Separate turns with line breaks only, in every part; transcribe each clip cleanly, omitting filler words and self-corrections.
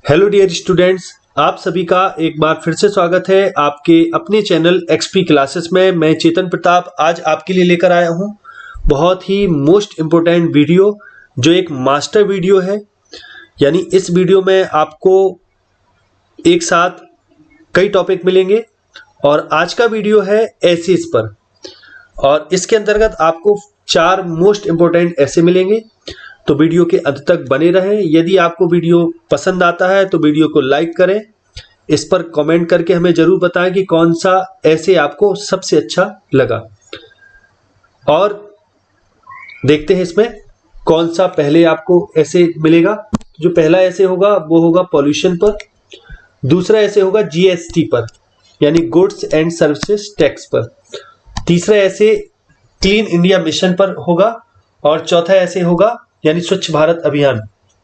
Hello dear students, आप सभी का एक बार फिर से स्वागत है आपके अपने चैनल एक्सपी क्लासेस में। मैं चेतन प्रताप आज आपके लिए लेकर आया हूं बहुत ही मोस्ट इम्पोर्टेंट वीडियो, जो एक मास्टर वीडियो है। यानी इस वीडियो में आपको एक साथ कई टॉपिक मिलेंगे और आज का वीडियो है एसेस पर। और इसके अंतर्गत आपको 4 मोस्ट इम्पोर्टेंट ऐसे मिलेंगे, तो वीडियो के अंत तक बने रहें। यदि आपको वीडियो पसंद आता है तो वीडियो को लाइक करें, इस पर कमेंट करके हमें जरूर बताएं कि कौन सा ऐसे आपको सबसे अच्छा लगा। और देखते हैं इसमें कौन सा पहले आपको ऐसे मिलेगा। जो पहला ऐसे होगा वो होगा पॉल्यूशन पर, दूसरा ऐसे होगा जीएसटी पर यानी गुड्स एंड सर्विसेज टैक्स पर, तीसरा ऐसे क्लीन इंडिया मिशन पर होगा और चौथा ऐसे होगा यानी स्वच्छ भारत अभियान।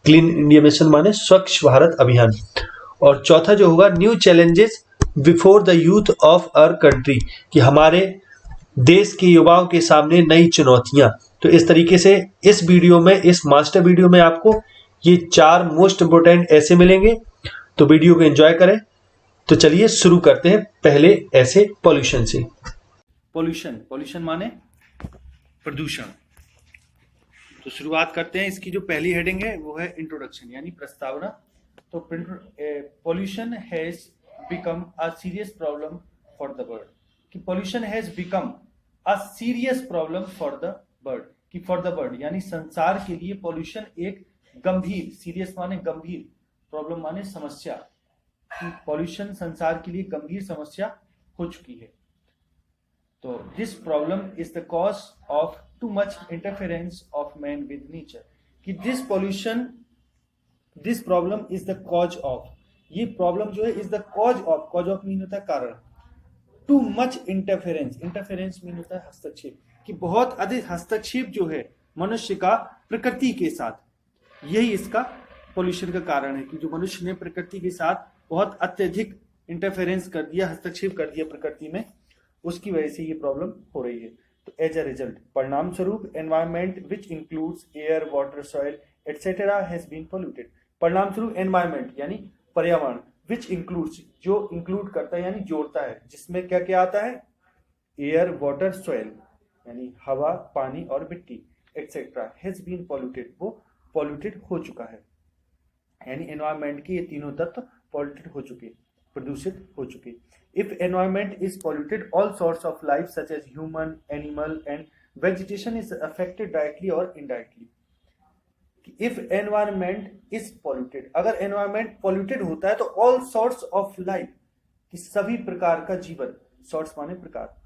क्लीन इंडिया मिशन माने स्वच्छ भारत अभियान। और चौथा जो होगा new challenges before the youth of our country, कि हमारे देश के युवाओं के सामने नई चुनौतियां। तो इस तरीके से इस वीडियो में, इस मास्टर वीडियो में आपको ये 4 मोस्ट इंपोर्टेंट ऐसे मिलेंगे। तो वीडियो को एंजॉय करें। तो चलिए शुरू करते हैं पहले ऐसे पॉल्यूशन से।
पोल्यूशन पोल्यूशन माने प्रदूषण। तो शुरुआत करते हैं। इसकी जो पहली हेडिंग है वो है इंट्रोडक्शन यानी प्रस्तावना। तो pollution has become a serious problem for the bird. कि pollution has become a serious problem for the bird. कि फॉर द बर्ड यानी संसार के लिए पोल्यूशन एक गंभीर, सीरियस माने गंभीर, प्रॉब्लम माने समस्या, कि पोल्यूशन संसार के लिए गंभीर समस्या हो चुकी है। तो this problem is the cause of too much interference of man with nature. कि this problem is the cause of, ये प्रॉब्लम जो है is the cause of mean होता है कारण, too much interference, interference mean होता है हस्तक्षेप, कि बहुत अधिक हस्तक्षेप जो है मनुष्य का प्रकृति के साथ, यही इसका पोल्यूशन का कारण है। कि जो मनुष्य ने प्रकृति के साथ बहुत अत्यधिक इंटरफेरेंस कर दिया, हस्तक्षेप कर दिया प्रकृति में, उसकी वजह से ये प्रॉब्लम हो रही है। तो एज अ रिजल्ट, परिणाम स्वरूप, environment which includes air, water, soil etcetera has been polluted. परिणाम स्वरूप एनवायरमेंट यानी पर्यावरण, विच इंक्लूड्स जो इंक्लूड करता है यानी जोड़ता है, जिसमें क्या क्या आता है, एयर, वाटर, सॉइल यानी हवा, पानी और मिट्टी, एटसेट्रा हैज बीन पोल्यूटेड, वो पोल्यूटेड हो चुका है। यानी एनवायरमेंट के ये तीनों तत्व पोल्यूटेड हो चुके, प्रदूषित हो चुके। If environment is polluted, all sorts of life such as human, animal and vegetation is affected directly or indirectly. If environment is polluted, अगर environment polluted होता है तो all sorts of life, कि सभी प्रकार का जीवन, sorts माने प्रकार,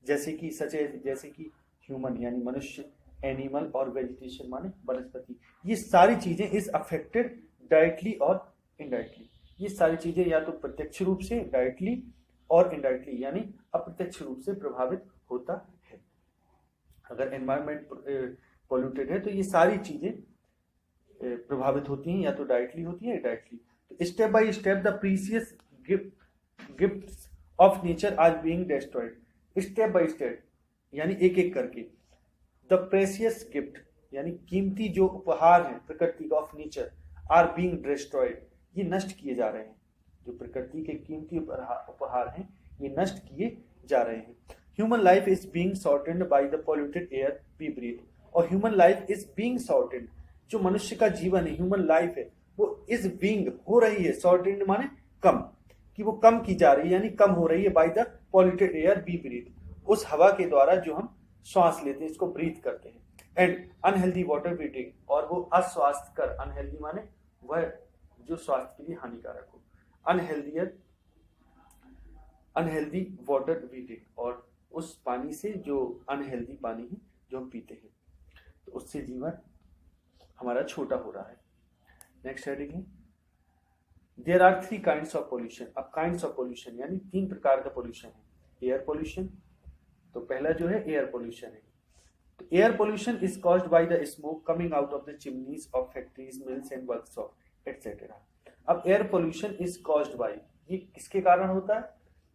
जैसे कि human यानी मनुष्य, animal और vegetation माने वनस्पति, ये सारी चीजें is affected directly और indirectly। ये सारी चीजें या तो प्रत्यक्ष रूप से डायरेक्टली और इनडायरेक्टली यानी अप्रत्यक्ष रूप से प्रभावित होता है। अगर एनवायरनमेंट पोल्यूटेड है तो ये सारी चीजें प्रभावित होती हैं, या तो डायरेक्टली होती है इनडायरेक्टली। तो step by step the precious gifts of nature are being destroyed. Step by step यानी एक एक करके, द प्रेसियस गिफ्ट यानी कीमती जो उपहार है प्रकृति का, of nature, are being destroyed, ये नष्ट किए जा रहे हैं। जो प्रकृति के कीमती उपहार हैं ये नष्ट किए जा रहे हैं। Human life is being shortened by the polluted air we breathe. और human life is being shortened, जो मनुष्य का जीवन है, ह्यूमन लाइफ है, वो इज बीइंग हो रही है, शॉर्टेंड माने कम, कि वो कम की जा रही है यानी कम हो रही है, by the polluted air we breathe, उस हवा के द्वारा जो हम श्वास लेते हैं, इसको ब्रीथ करते हैं। And unhealthy water we drink, और वो अस्वास्थ्यकर, अनहेल्दी माने वह जो स्वास्थ्य के लिए हानिकारक हो, अनहेल्दी वाटर वी ड्रिंक, और उस पानी से जो अनहेल्दी पानी है जो हम पीते हैं, तो उससे जीवन हमारा छोटा हो रहा है। नेक्स्ट हेडिंग है there are 3 kinds of pollution. अब काइंड्स ऑफ पोल्यूशन यानी 3 प्रकार का पोल्यूशन है। एयर पोल्यूशन, तो पहला जो है एयर पोल्यूशन है। तो air pollution is caused by the smoke coming out of the chimneys of factories, mills and workshop etcetera. अब air pollution is caused by, ये किसके कारण होता है,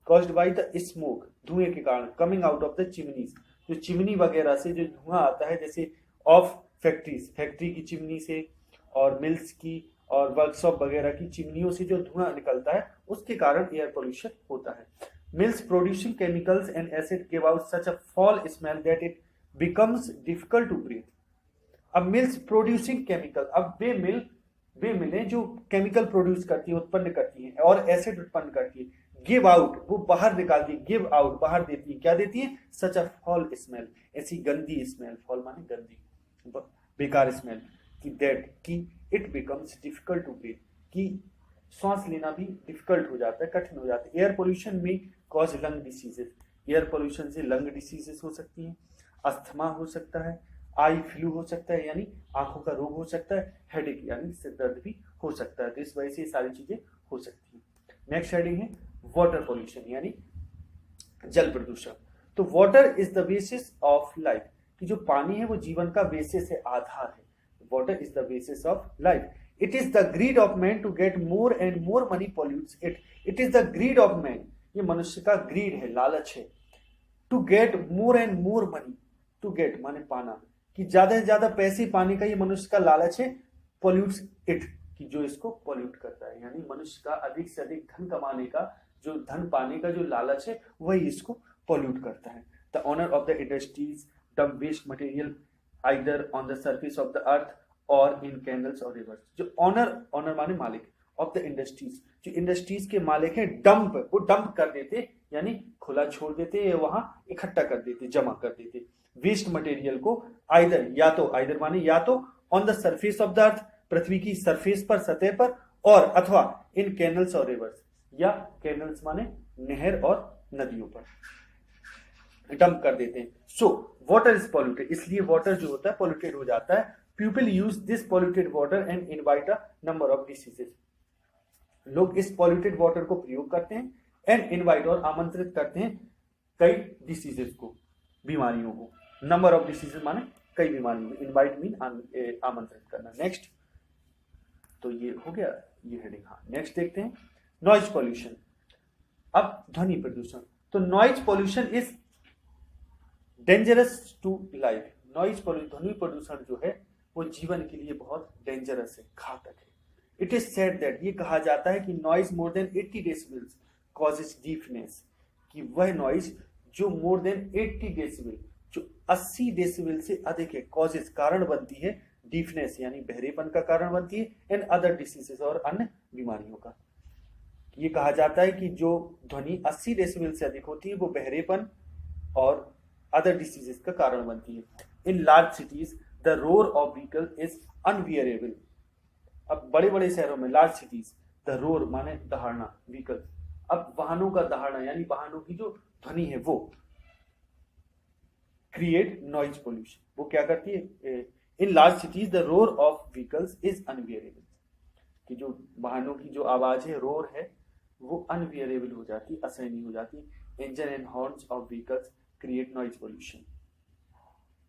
कॉज्ड बाय द स्मोक, धुएं के कारण, coming out of the chimneys, जो चिमनी वगैरह से जो धुआं आता है, जैसे ऑफ फैक्ट्रीज, फैक्ट्री की चिमनी से, और मिल्स की और वर्कशॉप वगैरह की चिमनियों से जो धुआं निकलता है उसके कारण एयर पोल्यूशन होता है। Mills producing chemicals and acid give out such a foul smell that it becomes difficult to breathe. अब मिल्स प्रोड्यूसिंग केमिकल, अब वे मिलें जो केमिकल प्रोड्यूस करती है, उत्पन्न करती है और एसिड उत्पन्न करती है, गिव आउट वो बाहर निकालती है, गिव आउट बाहर देती है, क्या देती है, सच अ फॉल स्मेल, ऐसी गंदी स्मेल, फॉल माने गंदी, बेकार स्मेल, कि दैट कि it becomes difficult to breathe, कि सांस लेना भी डिफिकल्ट हो जाता है, कठिन हो जाता है। एयर पोल्यूशन में cause lung diseases, air pollution से लंग डिसीजेस हो सकती हैं, अस्थमा हो सकता है, आई फ्लू हो सकता है यानी आंखों का रोग हो सकता है, हेडेक यानी सिर दर्द भी हो सकता है। तो इस वजह से ये सारी चीजें हो सकती हैं। नेक्स्ट हेडिंग है वाटर पोल्यूशन यानी जल प्रदूषण। तो water is the basis of life, कि जो पानी है वो जीवन का बेसिस है, आधार है। Water is the basis of life. It is the greed of man to get more and more money pollutes it. It is the greed of man, ये मनुष्य का ग्रीड है, लालच है। To get more and more money, to get माने पाना, कि ज्यादा से ज्यादा पैसे पाने का ये मनुष्य का लालच है। पॉल्यूट्स इट, कि जो इसको पॉल्यूट करता है, यानी मनुष्य का अधिक से अधिक धन कमाने का, जो धन पाने का जो लालच है वही इसको पॉल्यूट करता है। The owner of the industries dump waste material either on the surface of the earth or in canals और रिवर्स। जो ओनर माने मालिक ऑफ द इंडस्ट्रीज, जो इंडस्ट्रीज के मालिक हैं, वो डंप कर देते यानी खुला छोड़ देते या वहां इकट्ठा कर देते, जमा कर देते वेस्ट मटेरियल को, आइदर माने या तो on the surface of the earth, पृथ्वी की सरफेस पर, सतह पर, और अथवा इन कैनल्स और रिवर्स, या कैनल्स माने नहर और नदियों पर डंप कर देते हैं। सो वाटर इज पॉल्यूटेड, इसलिए वाटर जो होता है पॉल्यूटेड हो जाता है। People use this polluted water and invite a number of diseases. लोग इस पॉल्यूटेड वाटर को प्रयोग करते हैं एंड इनवाइट और आमंत्रित करते हैं कई डिसीजेस को, बीमारियों को। नंबर ऑफ डिसीजेस माने कई बीमारियों को, इनवाइट मीन आमंत्रित करना। नेक्स्ट, तो ये हो गया ये हेडिंग। हाँ, नेक्स्ट देखते हैं नॉइज पॉल्यूशन। अब ध्वनि प्रदूषण। तो noise pollution is dangerous to life. ध्वनि प्रदूषण जो है वो जीवन के लिए बहुत डेंजरस है, घातक है। इट इज सेड दैट, ये कहा जाता है कि noise more than 80 decibels causes deafness, कि वह नॉइज जो मोर देन 80 डेसिबल, जो 80 डेसिबल से अधिक है, कॉजेज कारण बनती है, डीफनेस यानी बहरेपन का कारण बनती है, एंड अदर डिसीजेस और अन्य बीमारियों का। ये कहा जाता है कि जो ध्वनि 80 डेसिबल से अधिक होती है वो बहरेपन और अदर डिसीजेस का कारण बनती है। In large cities the roar of vehicle is unbearable. अब बड़े बड़े शहरों में, लार्ज सिटीज, द रोर माने दहाड़ना, व्हीकल, अब वाहनों का दहाड़ना यानी वाहनों की जो ध्वनि है वो क्रिएट नॉइज पोल्यूशन। वो क्या करती है, in large cities the roar of vehicles is unbearable, कि जो वाहनों की जो आवाज है, रोर है, वो अनबियरेबल हो जाती, असहनीय हो जाती। Engine and horns of vehicles create noise pollution.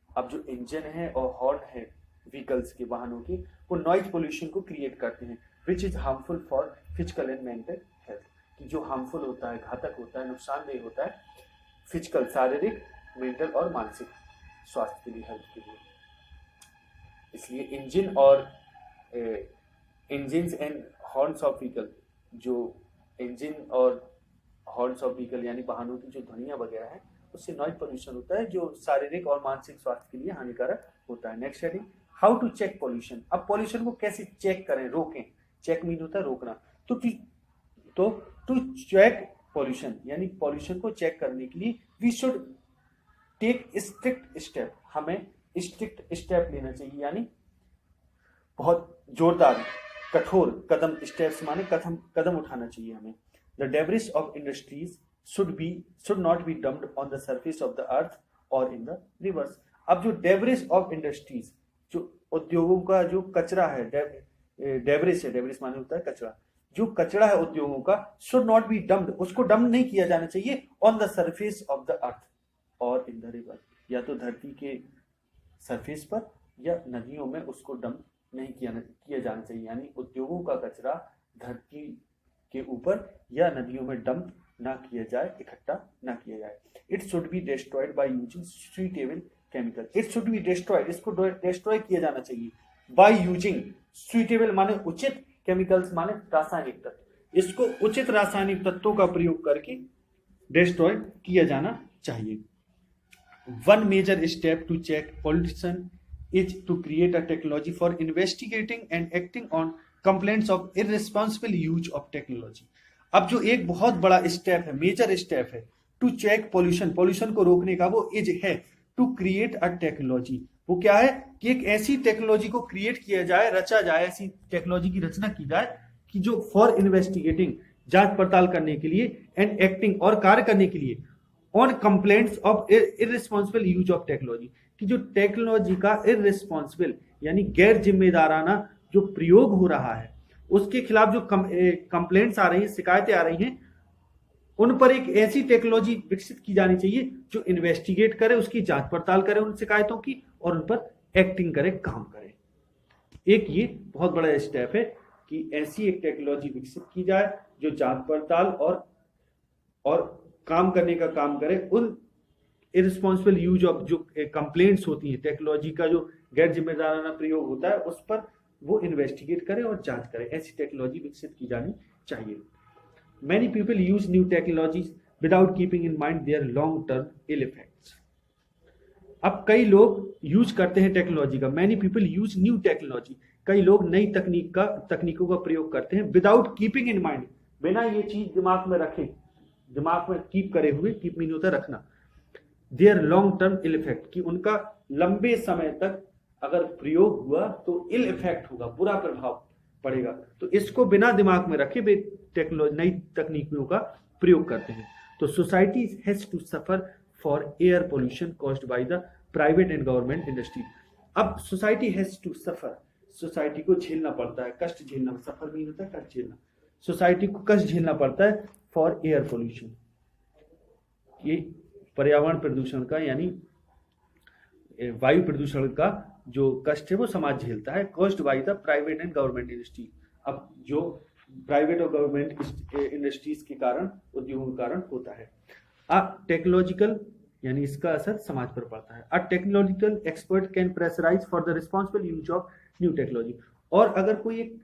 अब जो इंजन है और हॉर्न है व्हीकल्स के, वाहनों की, वो नॉइज पोल्यूशन को क्रिएट करते हैं, which is harmful for physical and mental health, कि जो हार्मफुल होता है, घातक होता है, नुकसानदेह होता है फिजिकल, शारीरिक, मेंटल और मानसिक स्वास्थ्य के लिए, हेल्थ के लिए। इसलिए engine and horns of vehicle, जो इंजन और हॉर्न्स ऑफ व्हीकल यानी वाहनों की जो ध्वनियां वगैरह है, उससे नॉइज पोल्यूशन होता है, जो शारीरिक और मानसिक स्वास्थ्य के लिए हानिकारक होता है। Next heading, how to check pollution. अब पोल्यूशन को कैसे चेक करें, रोकें। चेक मीन होता है रोकना। तो टू चेक पोल्यूशन यानी पोल्यूशन को चेक करने के लिए we should take strict step, हमें स्ट्रिक्ट स्टेप लेना चाहिए, यानी बहुत जोरदार कठोर कदम, स्टेप्स माने कदम उठाना चाहिए हमें। The debris of industries should not be dumped on the surface of the earth or in the rivers। अब जो डेब्रिस ऑफ इंडस्ट्रीज, जो उद्योगों का जो कचरा है, डेब्रिस है, डेब्रिस माने होता है कचरा, जो कचरा है उद्योगों का, should not be dumped, उसको डंप नहीं किया जाना चाहिए on the surface of the earth और in the river, या तो धरती के सरफेस पर या नदियों में उसको डंप नहीं किया जाना चाहिए, यानी उद्योगों का कचरा धरती के ऊपर या नदियों में डंप ना किया जाए, इकट्ठा ना किया जाए। It should be destroyed by using suitable chemical. It should be destroyed, इसको डिस्ट्रॉय किया जाना चाहिए बाय यूजिंग, सुइटेबल माने उचित, केमिकल्स माने रासायनिक तत्व, इसको उचित रासायनिक तत्वों का प्रयोग करके डिस्ट्रॉय किया जाना चाहिए। One major step to check pollution is to create a technology for investigating and acting on complaints of irresponsible use of technology. अब जो एक बहुत बड़ा स्टेप है, मेजर स्टेप है टू चेक पॉल्यूशन, पॉल्यूशन को रोकने का, वो इज है टू क्रिएट अ टेक्नोलॉजी। वो क्या है कि एक ऐसी टेक्नोलॉजी को क्रिएट किया जाए, रचा जाए, ऐसी टेक्नोलॉजी की रचना की जाए कि जो फॉर इन्वेस्टिगेटिंग, जांच पड़ताल करने के लिए, एंड एक्टिंग और कार्य करने के लिए, on complaints of irresponsible use of technology, कि जो टेक्नोलॉजी का इररिस्पांसिबल यानी गैर जिम्मेदाराना जो प्रयोग हो रहा है, उसके खिलाफ जो कंप्लेंट्स आ रही हैं, शिकायतें आ रही हैं, उन पर एक ऐसी टेक्नोलॉजी विकसित की जानी चाहिए जो इन्वेस्टिगेट करे, उसकी जांच पड़ताल करे उन शिकायतों की, और उन पर एक्टिंग करे, काम करे। एक ये बहुत बड़ा स्टेप है कि ऐसी एक टेक्नोलॉजी विकसित की जाए जो जांच पड़ताल और काम करने का काम करे, उन इररिस्पांसिबल यूज ऑफ जो कंप्लेंट्स होती हैं, टेक्नोलॉजी का जो गैर जिम्मेदाराना प्रयोग होता है, उस पर वो इन्वेस्टिगेट करे और जांच करे। ऐसी टेक्नोलॉजी विकसित की जानी चाहिए। Many people use new technologies without keeping in mind their long-term ill effects. अब कई लोग यूज करते हैं टेक्नोलॉजी का, many people use new technology, कई लोग नई तकनीकों का प्रयोग करते हैं विदाउट कीपिंग इन माइंड, बिना ये चीज दिमाग में रखे, दिमाग में कीप करे हुए, कीप मीन होता है रखना, their long term ill effect, कि उनका लंबे समय तक अगर प्रयोग हुआ तो इल इफेक्ट होगा, बुरा प्रभाव पड़ेगा। तो इसको बिना दिमाग में रखे वे टेक्नोलॉजी, नई तकनीकों का प्रयोग करते हैं। तो society has to suffer for air pollution caused by the private and government industry. अब society has to suffer, society को झेलना पड़ता है, कष्ट झेलना, सफर मीन होता है कष्ट झेलना, सोसाइटी को कष्ट झेलना पड़ता है फॉर एयर पोल्यूशन, ये पर्यावरण प्रदूषण का यानी वायु प्रदूषण का जो कष्ट है वो समाज झेलता है, caused by the private and government industry. अब जो प्राइवेट और गवर्नमेंट इंडस्ट्रीज के कारण, उद्योगों के कारण होता है। टेक्नोलॉजिकल यानी इसका असर समाज पर पड़ता है। A technological expert can pressurise for the responsible use of new technology. और अगर कोई एक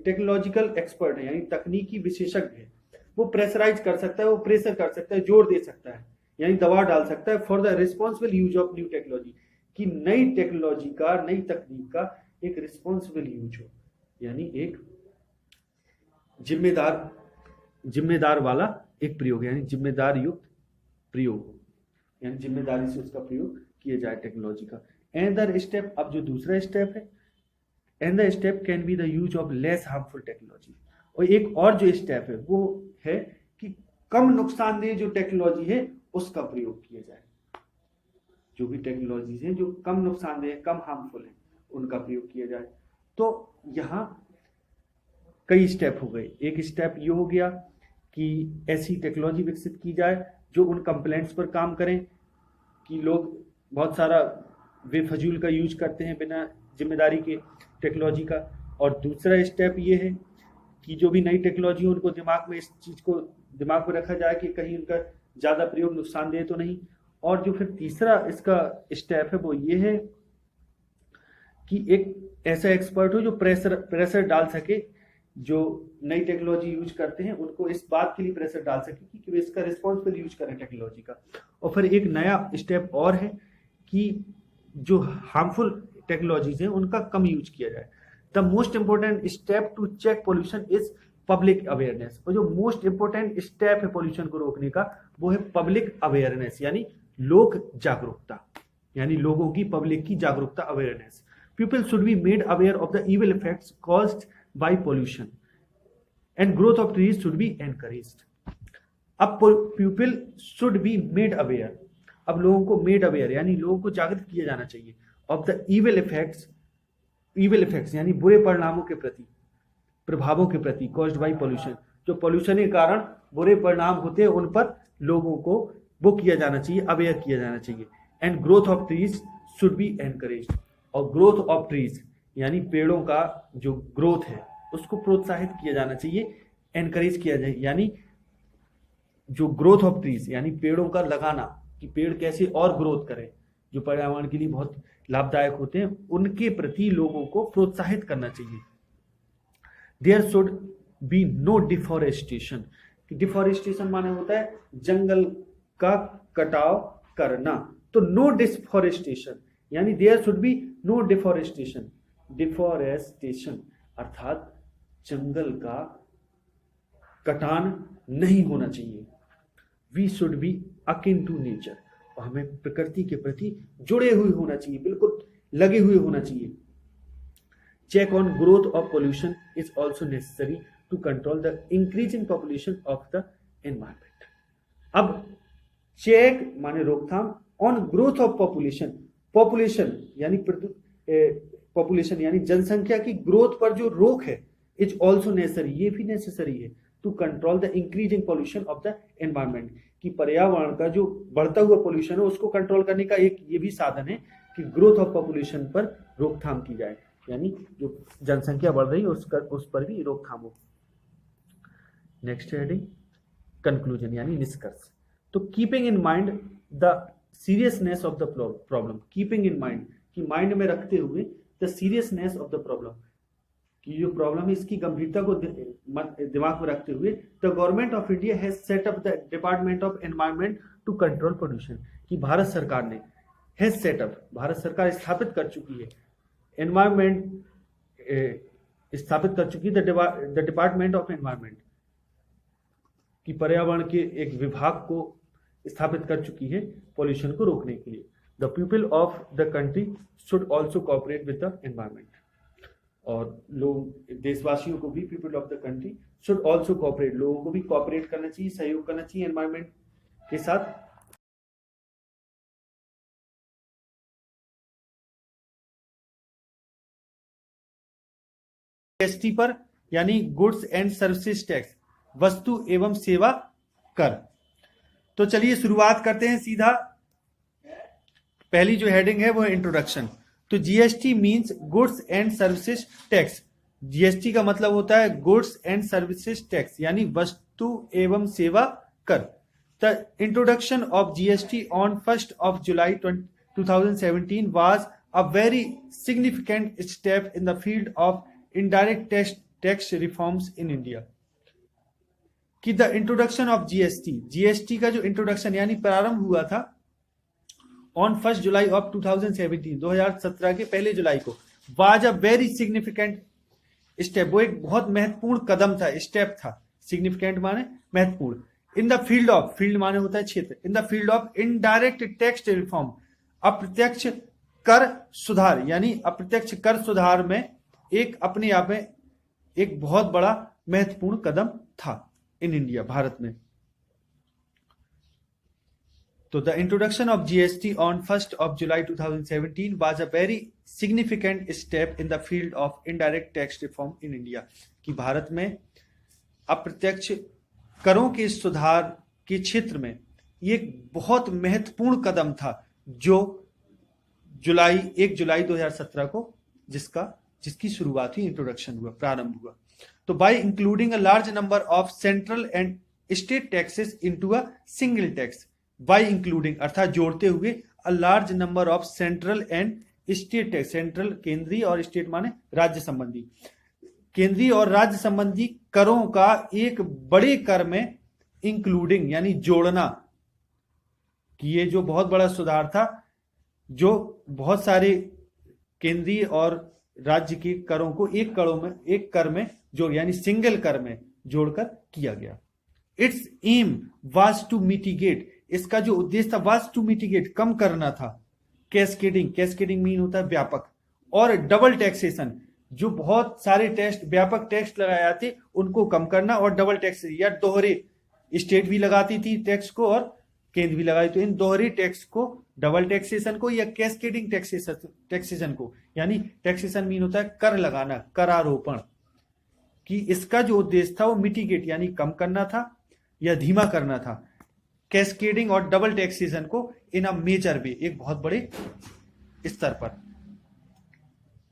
टेक्नोलॉजिकल एक्सपर्ट है यानी तकनीकी विशेषज्ञ है, वो प्रेशराइज कर सकता है, वो प्रेशर कर सकता है, जोर दे सकता है, यानी दबाव डाल सकता है for the responsible use of new technology, कि नई टेक्नोलॉजी का, नई तकनीक का एक रिस्पॉन्सिबल यूज हो, यानी एक जिम्मेदार वाला एक प्रयोग, यानी जिम्मेदार युक्त प्रयोग, यानी जिम्मेदारी से उसका प्रयोग किया जाए टेक्नोलॉजी का। एंड स्टेप, अब जो दूसरा स्टेप है, and the step can be the use of less harmful technology. और एक और जो स्टेप है वो है कि कम नुकसानदेह जो टेक्नोलॉजी है उसका प्रयोग किया जाए। जो भी टेक्नोलॉजीज हैं जो कम नुकसानदेह, कम हार्मफुल है, उनका प्रयोग किया जाए। तो यहाँ कई स्टेप हो गए। एक स्टेप ये हो गया कि ऐसी टेक्नोलॉजी विकसित की जाए जो उन कंप्लेंट्स पर काम करें कि लोग बहुत सारा बेफजूल का यूज करते हैं बिना जिम्मेदारी के टेक्नोलॉजी का। और दूसरा स्टेप ये है कि जो भी नई टेक्नोलॉजी हो उनको दिमाग में, इस चीज को दिमाग में रखा जाए कि कहीं उनका ज्यादा प्रयोग नुकसानदेह तो नहीं। और जो फिर तीसरा इसका स्टेप है वो ये है कि एक ऐसा एक्सपर्ट हो जो प्रेशर डाल सके, जो नई टेक्नोलॉजी यूज करते हैं उनको इस बात के लिए प्रेशर डाल सके कि वे इसका रिस्पॉन्सिबल यूज करें टेक्नोलॉजी का। और फिर एक नया स्टेप और है कि जो हार्मफुल टेक्नोलॉजीज हैं उनका कम यूज किया जाए। The most important step to check pollution is public awareness. और जो मोस्ट इंपोर्टेंट स्टेप है पोल्यूशन को रोकने का वो है पब्लिक अवेयरनेस, यानी लोक जागरूकता, यानी लोगों की, पब्लिक की जागरूकता, awareness. People should be made aware of the evil effects caused by pollution and growth of trees should be encouraged. अब people should be made aware, अब लोगों को मेड अवेयर यानी लोगों को जागृत किया जाना चाहिए ऑफ द इविल इफेक्ट्स यानी बुरे परिणामों के प्रति, प्रभावों के प्रति, कॉज्ड बाय पोल्यूशन, जो पोल्यूशन के कारण बुरे परिणाम होते हैं उन पर लोगों को वो किया जाना चाहिए, अवेयर किया जाना चाहिए। And growth of trees should be encouraged, और ग्रोथ ऑफ ट्रीज यानी पेड़ों का जो ग्रोथ है उसको प्रोत्साहित किया जाना चाहिए, एनकरेज किया जाए, यानी जो ग्रोथ ऑफ ट्रीज यानी पेड़ों का लगाना, कि पेड़ कैसे और ग्रोथ करें, जो पर्यावरण के लिए बहुत लाभदायक होते हैं, उनके प्रति लोगों को प्रोत्साहित करना चाहिए। There should be no deforestation. Deforestation माने होता है जंगल का कटाव करना, तो नो डिफॉरेस्टेशन यानी there should be no deforestation. Deforestation अर्थात जंगल का कटान नहीं होना चाहिए। We should be akin to nature, और हमें प्रकृति के प्रति जुड़े हुए होना चाहिए, बिल्कुल लगे हुए होना चाहिए। Check on growth of pollution is also necessary to control the increasing population of the environment. अब चेक माने रोकथाम, on growth of population, population यानी पॉपुलेशन यानी जनसंख्या की ग्रोथ पर जो रोक है, इज ऑल्सो नेसेसरी, ये भी नेसेसरी है, to control the increasing pollution of the environment, कि पर्यावरण का जो बढ़ता हुआ पोल्यूशन है उसको कंट्रोल करने का एक ये भी साधन है कि ग्रोथ ऑफ पॉपुलेशन पर रोकथाम की जाए, यानी जो जनसंख्या बढ़ रही है उस पर भी रोकथाम हो। नेक्स्ट हेडिंग कंक्लूजन यानी निष्कर्ष। तो keeping in mind the seriousness of the problem, keeping in mind कि माइंड में रखते हुए the seriousness of the problem, कि जो प्रॉब्लम है इसकी गंभीरता को दिमाग में रखते हुए, the government of India has set up the department of environment to control pollution, कि भारत सरकार ने हैज सेट अप, भारत सरकार स्थापित कर चुकी है, एनवायरमेंट स्थापित कर चुकी है द डिपार्टमेंट ऑफ एनवायरमेंट, कि पर्यावरण के एक विभाग को स्थापित कर चुकी है पॉल्यूशन को रोकने के लिए। The people of the country should also cooperate with the environment, और लोग देशवासियों को भी, people of the country should also cooperate, लोगों को भी कोऑपरेट करना चाहिए, सहयोग करना चाहिए एनवायरमेंट के साथ। जीएसटी पर यानी गुड्स एंड सर्विसेज टैक्स, वस्तु एवं सेवा कर। तो चलिए शुरुआत करते हैं सीधा। पहली जो हेडिंग है वो है इंट्रोडक्शन। तो GST means goods and services tax. GST का मतलब होता है गुड्स एंड सर्विसेज टैक्स यानी वस्तु एवं सेवा कर। The introduction of GST on 1 July 2017 was a very significant step in the field of indirect tax reforms in India. कि the introduction of GST, GST का जो इंट्रोडक्शन यानी प्रारंभ हुआ था ऑन 1 July 2017, 2017 के 1 जुलाई को, was a very significant step, वो एक बहुत महत्वपूर्ण कदम था, स्टेप था। सिग्निफिकेंट माने महत्वपूर्ण। In the field of, field माने होता है क्षेत्र, in the field of indirect tax reform, अप्रत्यक्ष कर सुधार, यानी अप्रत्यक्ष कर सुधार में एक अपने आप में एक बहुत बड़ा महत्वपूर्ण कदम था इन इंडिया, भारत में। तो the introduction of GST on 1 July 2017 was a very significant step in the field of indirect tax reform in India, कि भारत में अप्रत्यक्ष करों के सुधार के क्षेत्र में ये एक बहुत महत्वपूर्ण कदम था जो 1 जुलाई 2017 को जिसकी शुरुआत हुई, इंट्रोडक्शन हुआ, प्रारंभ हुआ। तो bye including a large number of central and state taxes into a single tax, bye including अर्थात जोड़ते हुए a large number of central and state tax, central केंद्रीय और स्टेट माने राज्य संबंधी, केंद्रीय और राज्य संबंधी करों का एक बड़े कर में इंक्लूडिंग यानी जोड़ना, कि ये जो बहुत बड़ा सुधार था जो बहुत सारे केंद्रीय और राज्य के करों को एक कर में जोड़ यानी सिंगल कर में जोड़कर किया गया। Its aim was to mitigate, इसका जो उद्देश्य था वाज टू मिटिगेट कम करना था, कैस्केडिंग, कैस्केडिंग मीन होता है व्यापक, और डबल टैक्सेशन, जो बहुत सारे टैक्स व्यापक टैक्स लगाए जाते उनको कम करना, और डबल टैक्स या दोहरे, स्टेट भी लगाती थी टैक्स को और केंद्र भी लगाई, तो इन दोहरे टैक्स को, डबल टैक्सेशन को या कैस्केडिंग टैक्सेशन को, यानी टैक्सेशन मीन होता है कर लगाना, करारोपण, कि इसका जो उद्देश्य था वो मिटिगेट यानी कम करना था या धीमा करना था, कैस्केडिंग और डबल टैक्सेशन को इन अ मेजर वे, एक बहुत बड़े स्तर पर।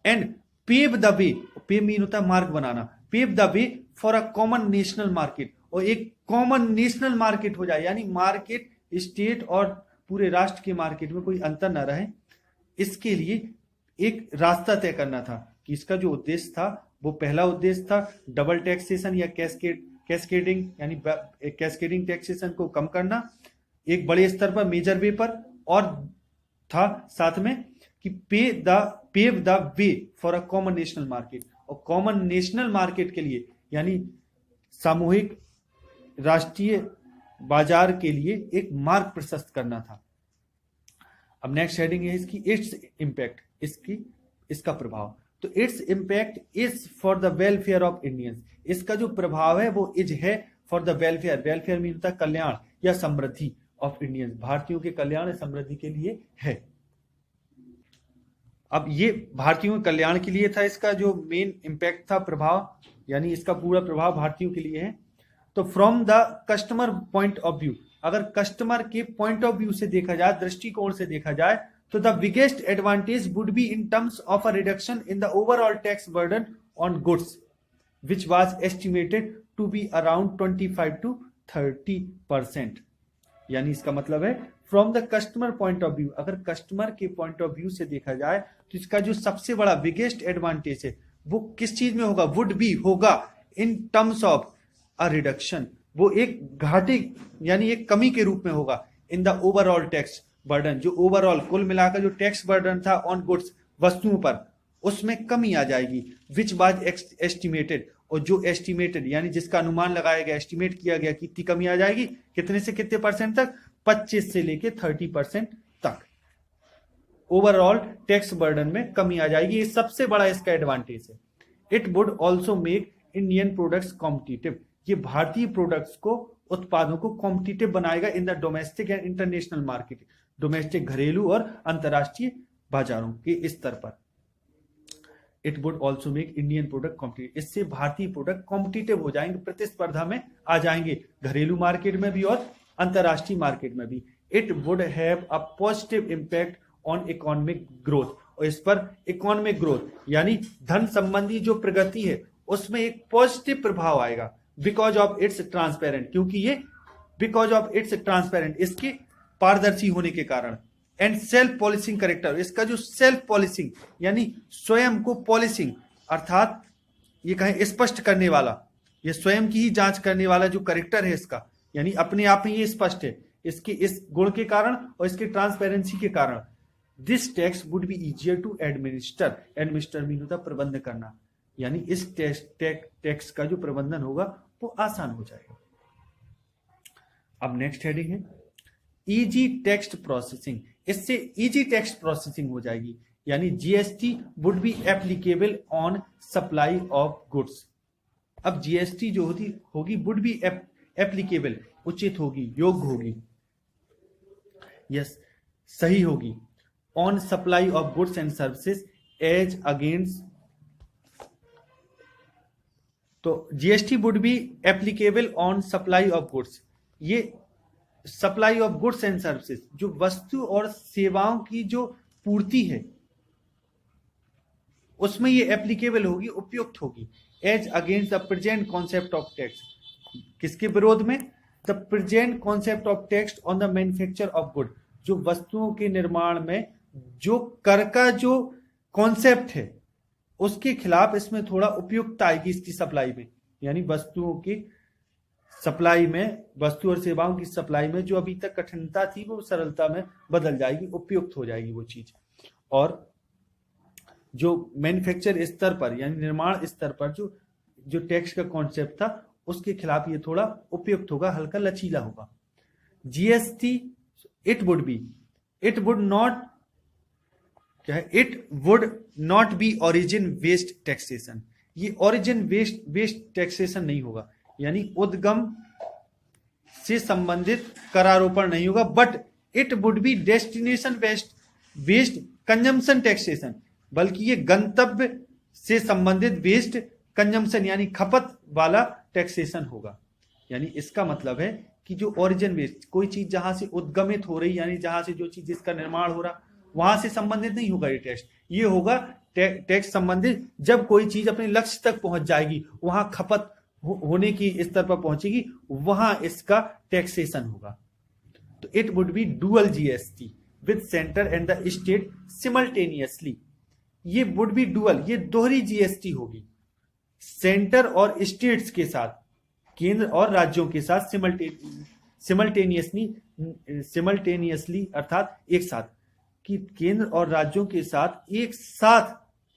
एंड पेव द वे, पे मीन होता है मार्ग बनाना, pave the way for a common national market, और एक कॉमन नेशनल मार्केट हो जाए, यानी मार्केट स्टेट और पूरे राष्ट्र के मार्केट में कोई अंतर न रहे, इसके लिए एक रास्ता तय करना था, कि इसका जो उद्देश्य था वो पहला उद्देश्य था डबल टैक्सेशन या कैस्केडिंग यानी कैस्केडिंग टैक्सेशन को कम करना एक बड़े स्तर पर, मेजर वे पर, और था साथ में कि pave the way for a common national market, और कॉमन नेशनल मार्केट के लिए यानी सामूहिक राष्ट्रीय बाजार के लिए एक मार्ग प्रशस्त करना था। अब नेक्स्ट हेडिंग है इसकी इट्स इम्पैक्ट, इसका प्रभाव। तो its impact is for the welfare of Indians, इसका जो प्रभाव है वो इज है for the welfare, welfare mean होता है कल्याण या समृद्धि ऑफ इंडियंस, भारतीयों के कल्याण या समृद्धि के लिए है। अब ये भारतीयों के कल्याण के लिए था, इसका जो मेन इम्पैक्ट था, प्रभाव, यानी इसका पूरा प्रभाव भारतीयों के लिए है। तो from the customer point of view, अगर कस्टमर के पॉइंट ऑफ व्यू से देखा जाए, दृष्टिकोण से देखा जाए, तो the biggest advantage would be in terms of a reduction in the overall tax burden on goods which was estimated to be around 25 to 30%। यानी इसका मतलब है from the customer point of view, अगर कस्टमर के point of view से देखा जाए तो इसका जो सबसे बड़ा बिगेस्ट एडवांटेज है वो किस चीज में होगा, वुड बी होगा इन टर्म्स ऑफ अ रिडक्शन, वो एक घाटे यानी एक कमी के रूप में होगा इन द ओवरऑल टैक्स बर्डन, जो ओवरऑल कुल मिलाकर जो टैक्स बर्डन था ऑन गुड्स वस्तुओं पर, उसमें कमी आ जाएगी। विच वाज एस्टिमेटेड, और जो एस्टिमेटेड यानी जिसका अनुमान लगाया गया, एस्टिमेट किया गया कितनी कमी आ जाएगी, कितने से कितने परसेंट तक, 25 से लेके 30% तक ओवरऑल टैक्स बर्डन में कमी आ जाएगी। ये सबसे बड़ा इसका एडवांटेज है। It would also make Indian products competitive, ये भारतीय प्रोडक्ट्स को, उत्पादों को कॉम्पिटिटिव बनाएगा in the domestic and international market, domestic घरेलू और अंतरराष्ट्रीय बाजारों के स्तर पर। It would also make Indian product competitive, इससे भारतीय प्रोडक्ट कॉम्पिटिटिव हो जाएंगे, प्रतिस्पर्धा में आ जाएंगे, घरेलू मार्केट में भी और अंतरराष्ट्रीय मार्केट में भी। It would have a positive impact on economic growth, और इस पर इकोनॉमिक ग्रोथ यानी धन संबंधी जो प्रगति है उसमें एक पॉजिटिव प्रभाव आएगा, बिकॉज ऑफ इट्स ट्रांसपेरेंट, क्योंकि ये बिकॉज ऑफ इट्स ट्रांसपेरेंट, इसके पारदर्शी होने के कारण, एंड सेल्फ पॉलिसिंग करेक्टर, इसका जो सेल्फ पॉलिसिंग यानी स्वयं को पॉलिसिंग अर्थात ये कहें स्पष्ट करने वाला, ये स्वयं की ही जांच करने वाला जो करेक्टर है इसका, यानी अपने आप में ये स्पष्ट है, इसके इस गुण के कारण और इसके ट्रांसपेरेंसी के कारण। This tax would be easier to administer, administer mean होता प्रबंध करना, यानी इस टैक्स का जो प्रबंधन होगा वो आसान हो जाएगा। अब नेक्स्ट हेडिंग है इजी टेक्स्ट प्रोसेसिंग, इससे इजी टेक्स्ट प्रोसेसिंग हो जाएगी, यानी GST would be applicable on supply of goods. अब जीएसटी जो होगी वुड बी एप्लीकेबल, उचित होगी, योग्य होगी, यस सही होगी, on supply of goods and services as against, तो GST would be applicable on supply of goods, ये supply of goods and services जो वस्तु और सेवाओं की जो पूर्ति है उसमें ये एप्लीकेबल होगी, उपयुक्त होगी। As against the present concept of tax, किसके विरोध में, the present concept of tax on the manufacture of good, जो वस्तुओं के निर्माण में जो कर का जो कॉन्सेप्ट है उसके खिलाफ इसमें थोड़ा उपयुक्तता आएगी इसकी सप्लाई में, यानी वस्तुओं की सप्लाई में, वस्तु और सेवाओं की सप्लाई में जो अभी तक कठिनता थी वो सरलता में बदल जाएगी, उपयुक्त हो जाएगी वो चीज। और जो मैन्युफैक्चर स्तर पर यानी निर्माण स्तर पर जो टैक्स का कॉन्सेप्ट था उसके खिलाफ ये थोड़ा उपयुक्त होगा, हल्का लचीला होगा। GST it would not be origin based taxation, ये ओरिजिन बेस्ड टैक्सेशन नहीं होगा, यानी उद्गम से संबंधित करारोपण नहीं होगा, but it would be destination based consumption taxation, बल्कि ये गंतव्य से संबंधित बेस्ड कंजम्पशन यानी खपत वाला टैक्सेशन होगा। यानी इसका मतलब है कि जो ओरिजिन बेस्ड, कोई चीज जहां से उद्गमित हो रही यानी जहां से जो चीज जिसका निर्माण हो रहा वहां से संबंधित नहीं होगा ये टैक्स, ये होगा टैक्स संबंधित जब कोई चीज अपने लक्ष्य तक पहुंच जाएगी, वहां खपत होने की स्तर पर पहुंचेगी, वहां इसका टैक्सेशन होगा। तो it would be dual GST with centre and the state simultaneously, ये वुड बी डुअल, ये दोहरी जीएसटी होगी, सेंटर और स्टेट्स के साथ, केंद्र और राज्यों के साथ सिमल्टेनियसली अर्थात एक साथ, कि केंद्र और राज्यों के साथ एक साथ,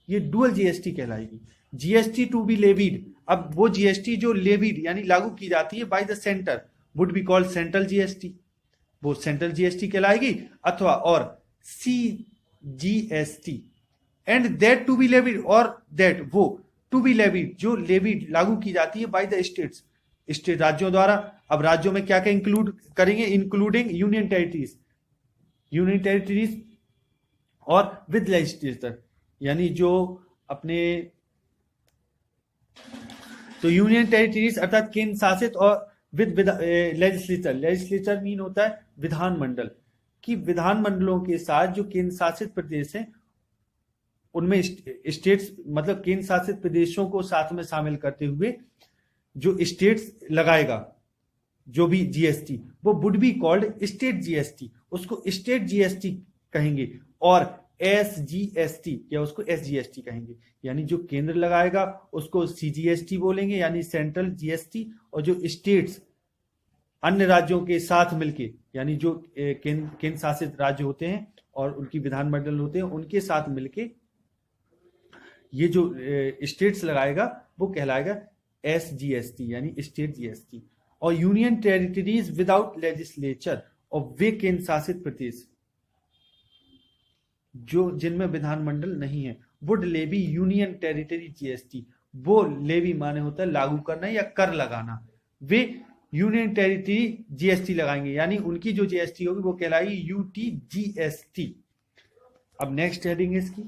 ये डुअल जीएसटी कहलाएगी। जीएसटी टू बी लेवीड, अब वो जीएसटी जो लेवीड यानी लागू की जाती है by the centre would be called central GST, वो सेंट्रल जीएसटी कहलाएगी, अथवा और CGST, and that to be levied, और दैट वो टू बी लेवीड जो लेवीड लागू की जाती है बाय द स्टेट्स, स्टेट राज्यों द्वारा। अब राज्यों में क्या क्या इंक्लूड करेंगे, इंक्लूडिंग यूनियन टेरिटरीज और विद लेजिस्लेचर, यानी जो अपने, तो यूनियन टेरिटरीज अर्थात केंद्र शासित, और विद लेजिस्लेचर मीन होता है विधानमंडल, कि विधानमंडलों के साथ जो केंद्र शासित प्रदेश हैं उनमें स्टेट्स, मतलब केंद्र शासित प्रदेशों को साथ में शामिल करते हुए जो स्टेट्स लगाएगा जो भी जीएसटी, वो would be called state GST, उसको स्टेट जीएसटी कहेंगे, और SGST या उसको SGST कहेंगे, यानी जो केंद्र लगाएगा उसको CGST बोलेंगे यानी सेंट्रल जीएसटी, और जो स्टेट्स अन्य राज्यों के साथ मिलके, यानी जो केंद्र शासित राज्य होते हैं और उनकी विधानमंडल होते हैं उनके साथ मिलके ये जो स्टेट्स लगाएगा वो कहलाएगा SGST यानी स्टेट जीएसटी। और यूनियन टेरिटरीज विदाउट लेजिस्लेचर, और वे केंद्र शासित प्रदेश जो जिनमें विधानमंडल नहीं है, would levy union territory GST, वो लेवी माने होता है लागू करना या कर लगाना, वे यूनियन टेरिटरी जीएसटी लगाएंगे, यानी उनकी जो जीएसटी होगी वो कहलाएगी UTGST। अब नेक्स्ट हेडिंग है इसकी,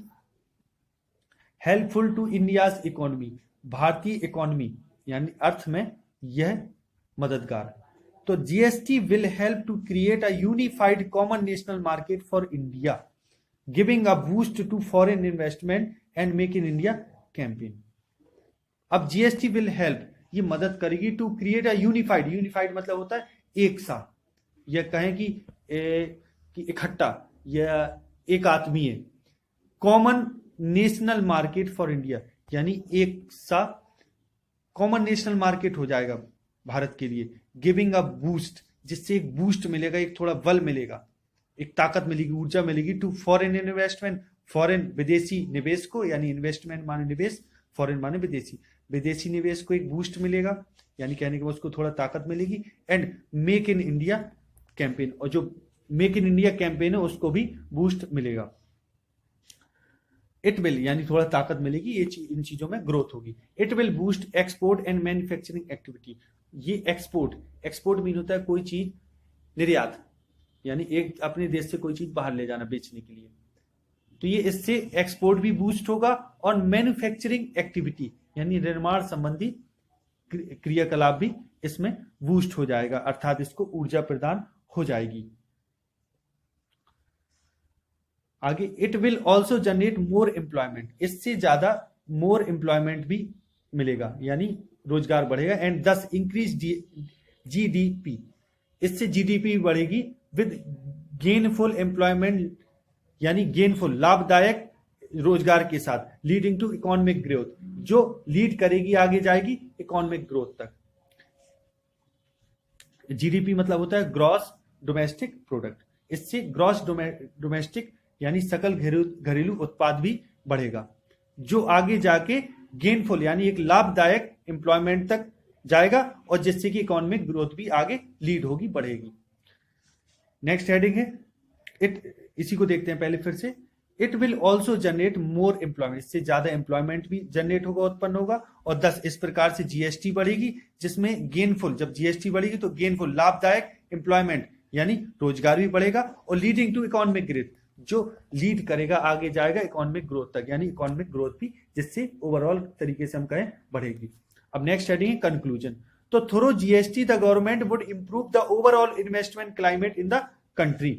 हेल्पफुल टू इंडियाज इकोनॉमी, भारतीय इकोनॉमी यानी अर्थ में यह मददगार। तो GST will help to create a unified common national market for India, giving a boost to foreign investment and make in India campaign. अब जीएसटी विल हेल्प, ये मदद करेगी टू क्रिएट अ यूनिफाइड मतलब होता है एक सा, या कहें कि इकट्ठा या एक आत्मीय, common national market for India, यानी एक सा कॉमन नेशनल मार्केट हो जाएगा भारत के लिए, गिविंग अ बूस्ट, जिससे एक बूस्ट मिलेगा, एक थोड़ा बल मिलेगा, एक ताकत मिलेगी, ऊर्जा मिलेगी, टू फॉरेन इन्वेस्टमेंट, फॉरेन विदेशी निवेश को, यानी इन्वेस्टमेंट माने निवेश, फॉरेन माने विदेशी निवेश को एक बूस्ट मिलेगा, यानी कहने के बाद उसको थोड़ा ताकत मिलेगी, and make in India campaign, और जो मेक इन इंडिया कैंपेन है उसको भी बूस्ट मिलेगा। इट विल यानी थोड़ा ताकत मिलेगी, ये इन चीजों में ग्रोथ होगी। It will boost export and manufacturing activity, ये एक्सपोर्ट मीन होता है कोई चीज निर्यात, यानी एक अपने देश से कोई चीज बाहर ले जाना बेचने के लिए, तो ये इससे एक्सपोर्ट भी बूस्ट होगा, और मैन्युफैक्चरिंग एक्टिविटी यानी निर्माण संबंधी क्रियाकलाप भी इसमें बूस्ट हो जाएगा, अर्थात इसको ऊर्जा प्रदान हो जाएगी। आगे, it will also generate more employment, इससे ज्यादा मोर एम्प्लॉयमेंट भी मिलेगा, यानी रोजगार बढ़ेगा, एंड दस इंक्रीज GDP, इससे GDP बढ़ेगी, विद गेनफुल एम्प्लॉयमेंट यानी गेनफुल लाभदायक रोजगार के साथ, लीडिंग टू इकोनॉमिक ग्रोथ, जो लीड करेगी आगे जाएगी इकोनॉमिक ग्रोथ तक। GDP मतलब होता है ग्रॉस डोमेस्टिक प्रोडक्ट, इससे ग्रॉस डोमेस्टिक यानी सकल घरेलू उत्पाद भी बढ़ेगा, जो आगे जाके गेनफुल यानी एक लाभदायक एम्प्लॉयमेंट तक जाएगा, और जिससे कि इकोनॉमिक ग्रोथ भी आगे लीड होगी, बढ़ेगी। नेक्स्ट हेडिंग है इसी को देखते हैं पहले फिर से। It will also generate more employment, इससे ज्यादा एम्प्लॉयमेंट भी जनरेट होगा, उत्पन्न होगा, और 10 इस प्रकार से जीएसटी बढ़ेगी, जिसमें गेनफुल, जब जीएसटी बढ़ेगी तो गेनफुल लाभदायक एम्प्लॉयमेंट यानी रोजगार भी बढ़ेगा, और लीडिंग टू इकोनॉमिक ग्रोथ, जो लीड करेगा आगे जाएगा इकोनॉमिक ग्रोथ तक, यानी इकोनॉमिक ग्रोथ भी जिससे ओवरऑल तरीके से हम कहें बढ़ेगी। अब नेक्स्ट हेडिंग है कंक्लूजन। तो through GST the government would improve the overall investment climate in the country,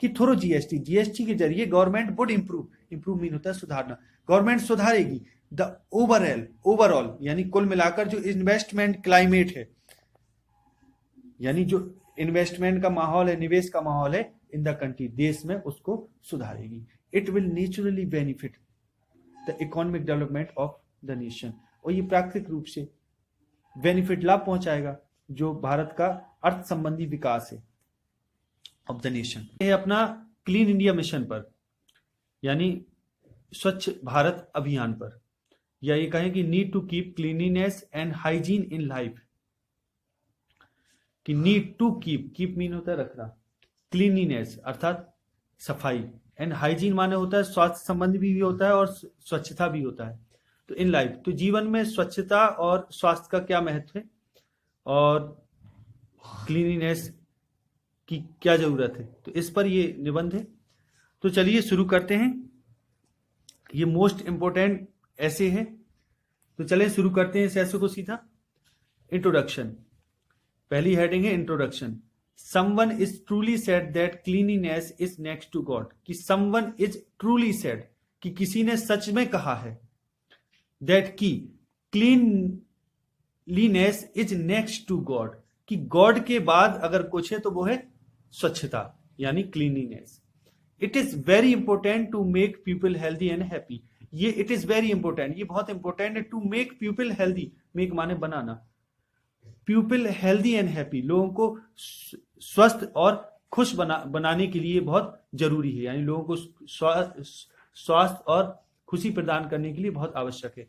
कि थ्रू जीएसटी के जरिए गवर्नमेंट वुड इंप्रूव मीन होता है सुधारना, गवर्नमेंट सुधारेगी द ओवरऑल यानी कुल मिलाकर जो इन्वेस्टमेंट क्लाइमेट है, यानी जो इन्वेस्टमेंट का माहौल है, निवेश का माहौल है इन द कंट्री, देश में, उसको सुधारेगी। It will naturally benefit the economic development of the nation, और ये प्राकृतिक रूप से बेनिफिट लाभ पहुंचाएगा, जो भारत का अर्थ संबंधी विकास है ऑफ द नेशन। ये अपना क्लीन इंडिया मिशन पर, यानी स्वच्छ भारत अभियान पर, या ये कहें कि need to keep cleanliness and hygiene in life, कि नीड टू कीप मीन होता है रखना, क्लीनिनेस अर्थात सफाई, एंड हाइजीन माने होता है स्वास्थ्य संबंधी भी होता है और स्वच्छता भी होता है। तो इन लाइफ, तो जीवन में स्वच्छता और स्वास्थ्य का क्या महत्व है और क्लीनिनेस की क्या जरूरत है, तो इस पर ये निबंध है। तो चलिए शुरू करते हैं। ये मोस्ट इंपोर्टेंट ऐसे है, तो चलिए शुरू करते हैं इस ऐसे को सीधा। इंट्रोडक्शन, पहली हेडिंग है introduction. Someone is truly said that cleanliness is next to God, कि someone is truly said, कि किसी ने सच में कहा है, that कि cleanliness is next to God, कि God के बाद अगर कुछ है तो वो है स्वच्छता यानी cleanliness। It is very important to make people healthy and happy, ये it is very important, ये बहुत important है। to make people healthy, make माने बनाना, पीपल हेल्दी एंड हैप्पी, लोगों को स्वस्थ और खुश बनाने के लिए बहुत जरूरी है, यानी लोगों को स्वास्थ्य और खुशी प्रदान करने के लिए बहुत आवश्यक है।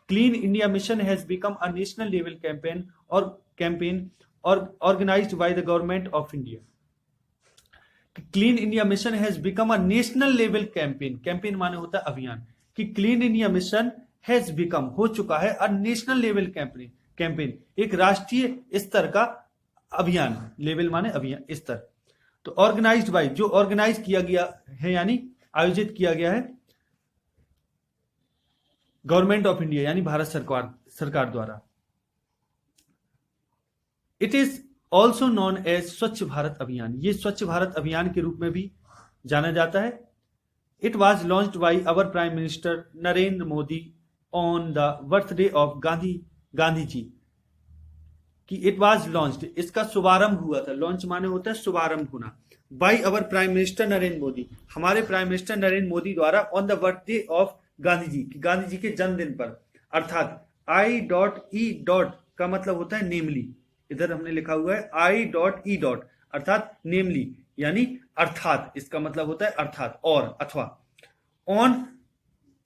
Clean India mission has become a national level campaign और organised by the government of India. Clean India mission has become a national level campaign माने होता है अभियान, कि clean India mission has become हो चुका है अ नेशनल लेवल कैंपेन, एक राष्ट्रीय स्तर का अभियान, लेवल माने अभियान स्तर। तो ऑर्गेनाइज्ड बाय, जो ऑर्गेनाइज किया गया है यानी आयोजित किया गया है गवर्नमेंट ऑफ इंडिया यानी भारत सरकार द्वारा। It is also known as Swachh Bharat अभियान, ये स्वच्छ भारत अभियान के रूप में भी जाना जाता है। It was launched by our prime minister Narendra Modi on the birthday of Gandhi ji, कि इट वाज लॉन्च्ड, इसका शुभारंभ हुआ था। लॉन्च माने होता है शुभारंभ होना, by our prime minister Narendra Modi, हमारे प्राइम मिनिस्टर नरेंद्र मोदी द्वारा, on the birthday of Gandhi ji, कि गांधी जी के जन्मदिन पर। अर्थात I.E. का मतलब होता है नेमली, इधर हमने लिखा हुआ है I.E. अर्थात नेमली यानी अर्थात, इसका मतलब होता है अर्थात और अथवा। ऑन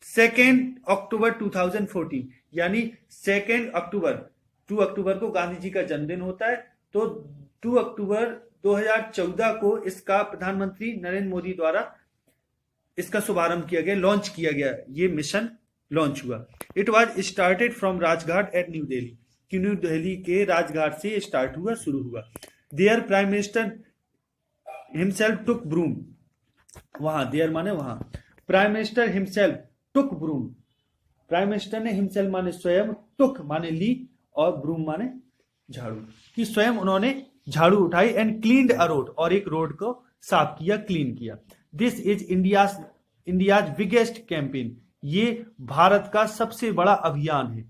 2 अक्टूबर 2014, यानी 2 अक्टूबर को गांधी जी का जन्मदिन होता है, तो 2 अक्टूबर 2014 को इसका प्रधानमंत्री नरेंद्र मोदी द्वारा इसका शुभारंभ किया गया, लॉन्च किया गया, ये मिशन लॉन्च हुआ। It was started from Rajghat at New Delhi, कि न्यू दिल्ली के राजघाट से स्टार्ट हुआ, शुरू हुआ। There prime minister himself took broom, वहां देयर माने वहां, prime minister himself took broom, prime minister ने हिमसेल्फ माने स्वयं, टुक माने ली और ब्रूम माने झाड़ू, कि स्वयं उन्होंने झाड़ू उठाई, एंड क्लीन्ड अ रोड, और एक रोड को साफ किया, क्लीन किया। This is India's biggest campaign, ये भारत का सबसे बड़ा अभियान है।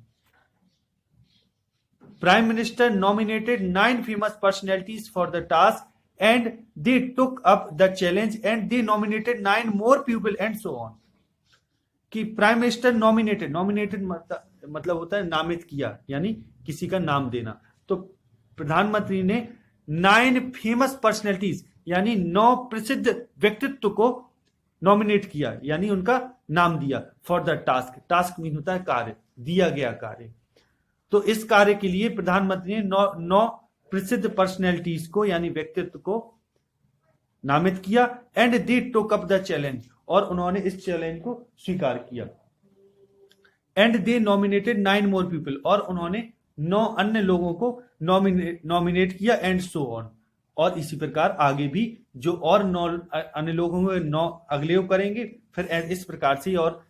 Prime minister nominated 9 famous personalities for the task and they took up the challenge and they nominated 9 more people and so on, कि प्राइम मिनिस्टर नॉमिनेटेड मतलब होता है नामित किया, यानी किसी का नाम देना। तो प्रधानमंत्री ने 9 फेमस पर्सनैलिटीज यानी 9 प्रसिद्ध व्यक्तित्व को नॉमिनेट किया, यानी उनका नाम दिया, फॉर द टास्क मीन होता है कार्य, दिया गया कार्य। तो इस कार्य के लिए प्रधानमंत्री ने 9 प्रसिद्ध पर्सनैलिटीज को यानी व्यक्तित्व को नामित किया, and they took up the challenge, और उन्होंने इस चैलेंज को स्वीकार किया। And they nominated 9 more people, और उन्होंने 9 अन्य लोगों को नॉमिनेट किया, एंड सो ऑन, और इसी प्रकार आगे भी जो और 9 अन्य लोग होंगे 9 अगले करेंगे, फिर इस प्रकार से, और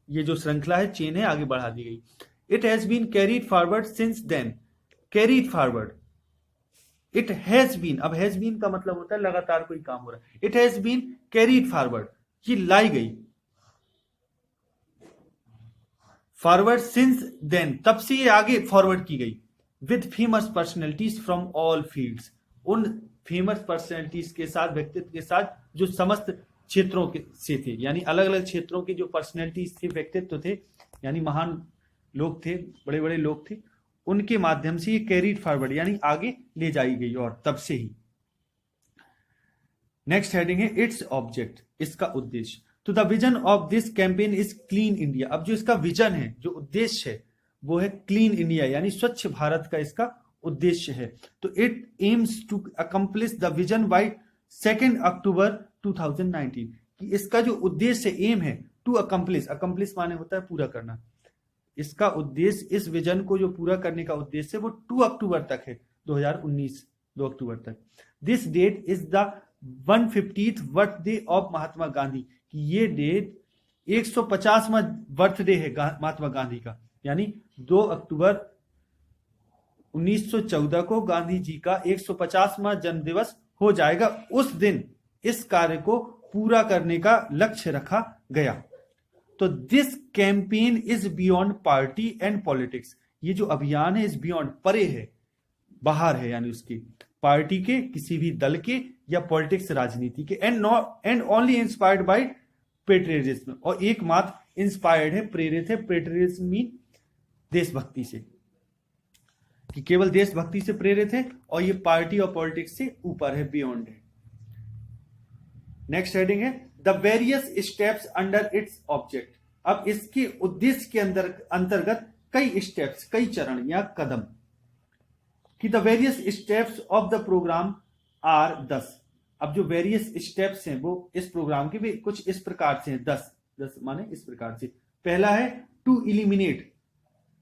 ये जो श्रृंखला है, चेन है, आगे बढ़ा दी गई। It has been carried forward since then, carried forward, it has been, अब हैज बीन का मतलब होता है लगातार कोई काम हो रहा है। It has been carried forward, ये लाई गई, फॉरवर्ड सिंस देन, तब से ये आगे फॉरवर्ड की गई, with famous personalities from all fields, उन फेमस पर्सनैलिटीज के साथ, व्यक्तित्व के साथ, जो समस्त क्षेत्रों के से थे, यानी अलग अलग क्षेत्रों के जो पर्सनैलिटीज थे, व्यक्तित्व थे, यानी महान लोग थे, बड़े बड़े लोग थे, उनके माध्यम से ये कैरीड फॉरवर्ड यानी आगे ले जाई गई, और तब से ही। नेक्स्ट हेडिंग है इट्स ऑब्जेक्ट, इसका उद्देश्य। तो the vision of this campaign is clean India. अब जो इसका विजन है, जो उद्देश्य है, वो है क्लीन इंडिया यानी स्वच्छ भारत का इसका उद्देश्य है। तो it aims to accomplish the vision by 2 October 2019, कि इसका जो उद्देश्य एम है टू अकम्प्लिश, अकम्प्लिश माने होता है पूरा करना, इसका उद्देश्य, इस विजन को जो पूरा करने का उद्देश्य है वो 2 अक्टूबर तक है, 2019 2 अक्टूबर तक। This date is the 150th birthday of Mahatma Gandhi, कि ये डेट 150वां बर्थडे है महात्मा गांधी का, यानी 2 अक्टूबर 1914 को गांधी जी का 150वां जन्म दिवस हो जाएगा। उस दिन इस कार्य को पूरा करने का लक्ष्य रखा गया। तो this campaign is beyond party and politics, ये जो अभियान है इस बियॉन्ड, परे है, बाहर है, यानी उसकी पार्टी के, किसी भी दल के या पॉलिटिक्स राजनीति के, and only inspired by patriotism, और एकमात्र इंस्पायर्ड है, प्रेरित है, पेट्रियटिज्म मीन देशभक्ति से, कि केवल देशभक्ति से प्रेरित है, और ये पार्टी और पॉलिटिक्स से ऊपर है, बियॉन्ड है। नेक्स्ट हेडिंग है the various steps under its object. अब इसके उद्देश्य के अंतर्गत कई स्टेप्स, कई चरण या कदम, कि the various steps of the programme are 10। अब जो वेरियस स्टेप्स हैं वो इस प्रोग्राम के भी कुछ इस प्रकार से हैं, 10 माने इस प्रकार से। पहला है to eliminate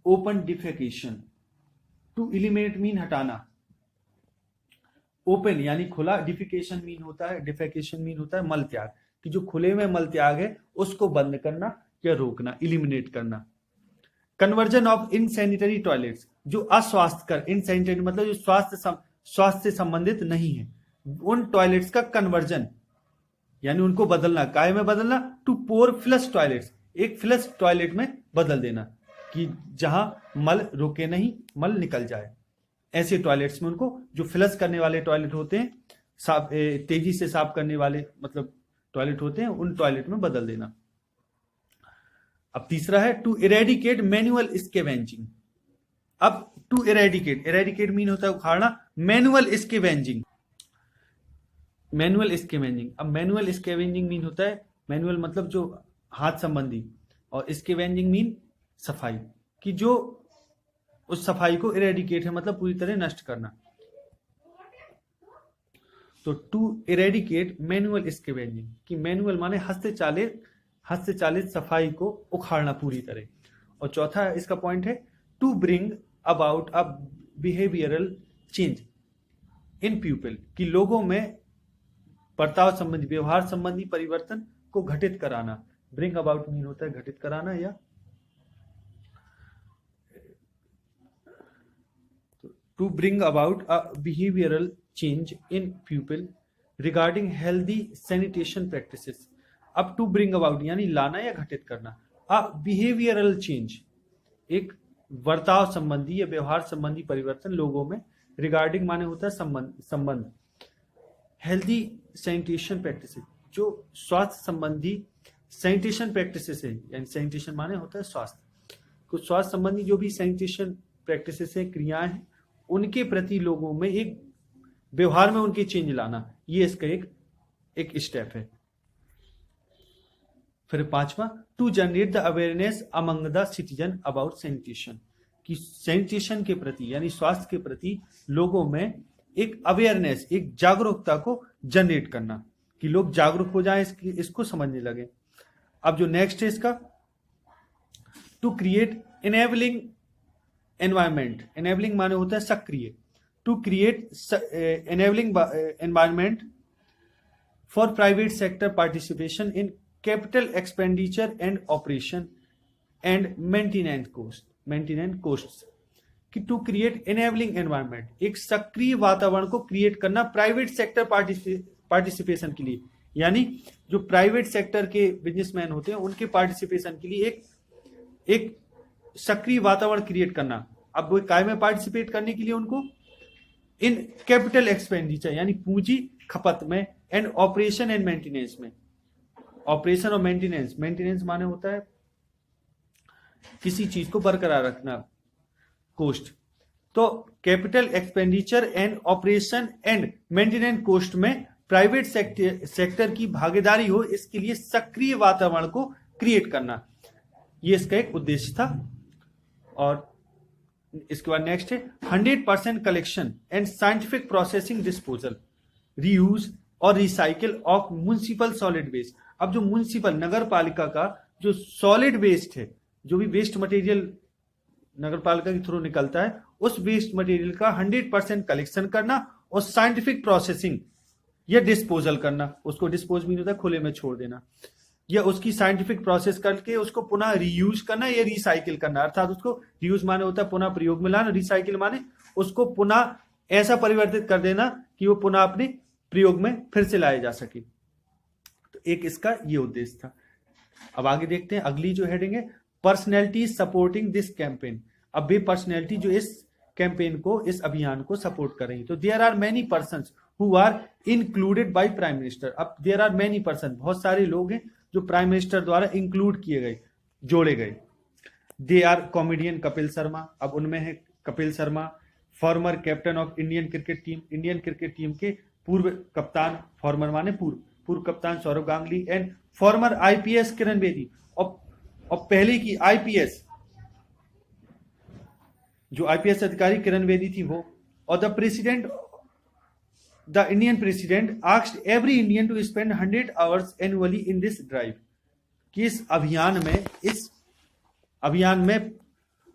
open defecation. To eliminate mean हटाना, ओपन यानी खुला, डिफिकेशन मीन होता है, डिफेकेशन मीन होता है मल त्याग, कि जो खुले में मल त्याग है उसको बंद करना या रोकना, इलिमिनेट करना। कन्वर्जन ऑफ इनसैनिटरी टॉयलेट्स, जो अस्वास्थ्यकर, इनसैनिटरी मतलब जो स्वास्थ्य से संबंधित नहीं है, उन टॉयलेट्स का कन्वर्जन यानी उनको बदलना, काय में बदलना, टू पोर फ्लश टॉयलेट्स, एक फ्लश टॉयलेट में बदल देना, कि जहां मल रुके नहीं, मल निकल जाए, ऐसे टॉयलेट्स में उनको, जो फ्लश करने वाले टॉयलेट होते हैं, साफ तेजी से साफ करने वाले मतलब टॉयलेट होते हैं, उन टॉयलेट में बदल देना। अब तीसरा है टू इरेडिकेट मैनुअल स्कैवेंजिंग। अब टू इरेडिकेट, इरेडिकेट मीन होता है उखाड़ना, मैनुअल स्कैवेंजिंग, मैनुअल स्कैवेंजिंग। अब मैनुअल स्कैवेंजिंग मीन होता है, मैनुअल मतलब जो हाथ संबंधी, और स्कैवेंजिंग मीन सफाई, कि जो उस सफाई को इरेडिकेट है मतलब पूरी तरह नष्ट करना। तो टू इरेडिकेट मैनुअल स्कैवेंजिंग, कि मैनुअल माने हस्तचालित सफाई को उखाड़ना पूरी तरह। और चौथा इसका पॉइंट है to bring about a behavioural change in people, कि लोगों में बर्ताव संबंधी, व्यवहार संबंधी परिवर्तन को घटित कराना। ब्रिंग अबाउट मीन होता है घटित कराना, या to bring about a behavioral change in people regarding healthy sanitation practices। अब to bring about यानी लाना या घटित करना, a behavioral change एक वर्ताव संबंधी या व्यवहार संबंधी परिवर्तन लोगों में, रिगार्डिंग माने होता है संबंध, हेल्दी सैनिटेशन प्रैक्टिसेस जो स्वास्थ्य संबंधी सैनिटेशन प्रैक्टिसेस है, यानी सैनिटेशन माने होता है स्वास्थ्य, कुछ स्वास्थ्य संबंधी जो भी सैनिटेशन प्रैक्टिसेस है, क्रियाएं हैं, उनके प्रति लोगों में एक व्यवहार में उनके चेंज लाना, ये इसका एक स्टेप है। फिर पांचवा to generate the awareness among the citizen about sanitation, कि सैनिटेशन के प्रति यानी स्वास्थ्य के प्रति लोगों में एक अवेयरनेस, एक जागरूकता को जनरेट करना, कि लोग जागरूक हो जाएं, इसको समझने लगे। अब जो नेक्स्ट है इसका to create enabling environment, enabling माने होता है सक्रिय, to create enabling environment for private sector participation in capital expenditure and operation and maintenance cost, कि टू क्रिएट एनेबलिंग एनवायरमेंट, एक सक्रिय वातावरण को क्रिएट करना प्राइवेट सेक्टर पार्टिसिपेशन के लिए, यानी जो प्राइवेट सेक्टर के बिजनेसमैन होते हैं उनके पार्टिसिपेशन के लिए एक सक्रिय वातावरण क्रिएट करना। अब वो काय में पार्टिसिपेट करने के लिए उनको, इन कैपिटल एक्सपेंडिचर यानी पूंजी खपत में, एंड ऑपरेशन एंड मेंटेनेंस में, ऑपरेशन और मेंटेनेंस, मेंटेनेंस माने होता है किसी चीज को बरकरार रखना, कॉस्ट। तो capital expenditure and operation and maintenance cost में प्राइवेट सेक्टर की भागीदारी हो, इसके लिए सक्रिय वातावरण को क्रिएट करना, ये इसका एक उद्देश्य था। और इसके बाद नेक्स्ट है 100% collection and scientific processing, disposal, reuse और recycle of municipal solid waste. अब जो म्युनिसिपल नगर पालिका का जो सॉलिड वेस्ट है, जो भी वेस्ट मटेरियल नगर पालिका के थ्रू निकलता है, उस वेस्ट मटेरियल का 100% कलेक्शन करना और साइंटिफिक प्रोसेसिंग या डिस्पोजल करना, उसको डिस्पोज भी नहीं होता, खुले में छोड़ देना, या उसकी साइंटिफिक प्रोसेस करके उसको पुनः रीयूज करना या रिसाइकिल करना। अर्थात उसको रीयूज माने होता है पुनः प्रयोग में लाना, रिसाइकिल माने उसको पुनः ऐसा परिवर्तित कर देना कि वो पुनः अपने प्रयोग में फिर से लाया जा सके। तो एक इसका ये उद्देश्य था। अब आगे देखते हैं, अगली जो हेडिंग है पर्सनैलिटी सपोर्टिंग दिस कैंपेन। अब वे पर्सनैलिटी जो इस कैंपेन को, इस अभियान को सपोर्ट कर रही। तो there are many persons who are included by prime minister. अब देयर आर मैनी पर्सन, बहुत सारे लोग हैं जो प्राइम मिनिस्टर द्वारा इंक्लूड किए गए, जोड़े गए। They are comedian Kapil Sharma, अब उनमें है Kapil Sharma, former captain of Indian cricket team, Indian cricket team के पूर्व कप्तान, फॉर्मर माने पूर्व कप्तान Sourav Ganguly, and former IPS Kiran Bedi, और पहले की आईपीएस जो आईपीएस अधिकारी किरण बेदी थी वो। और the Indian president asked every Indian to spend 100 hours annually in this drive. कि इस अभियान में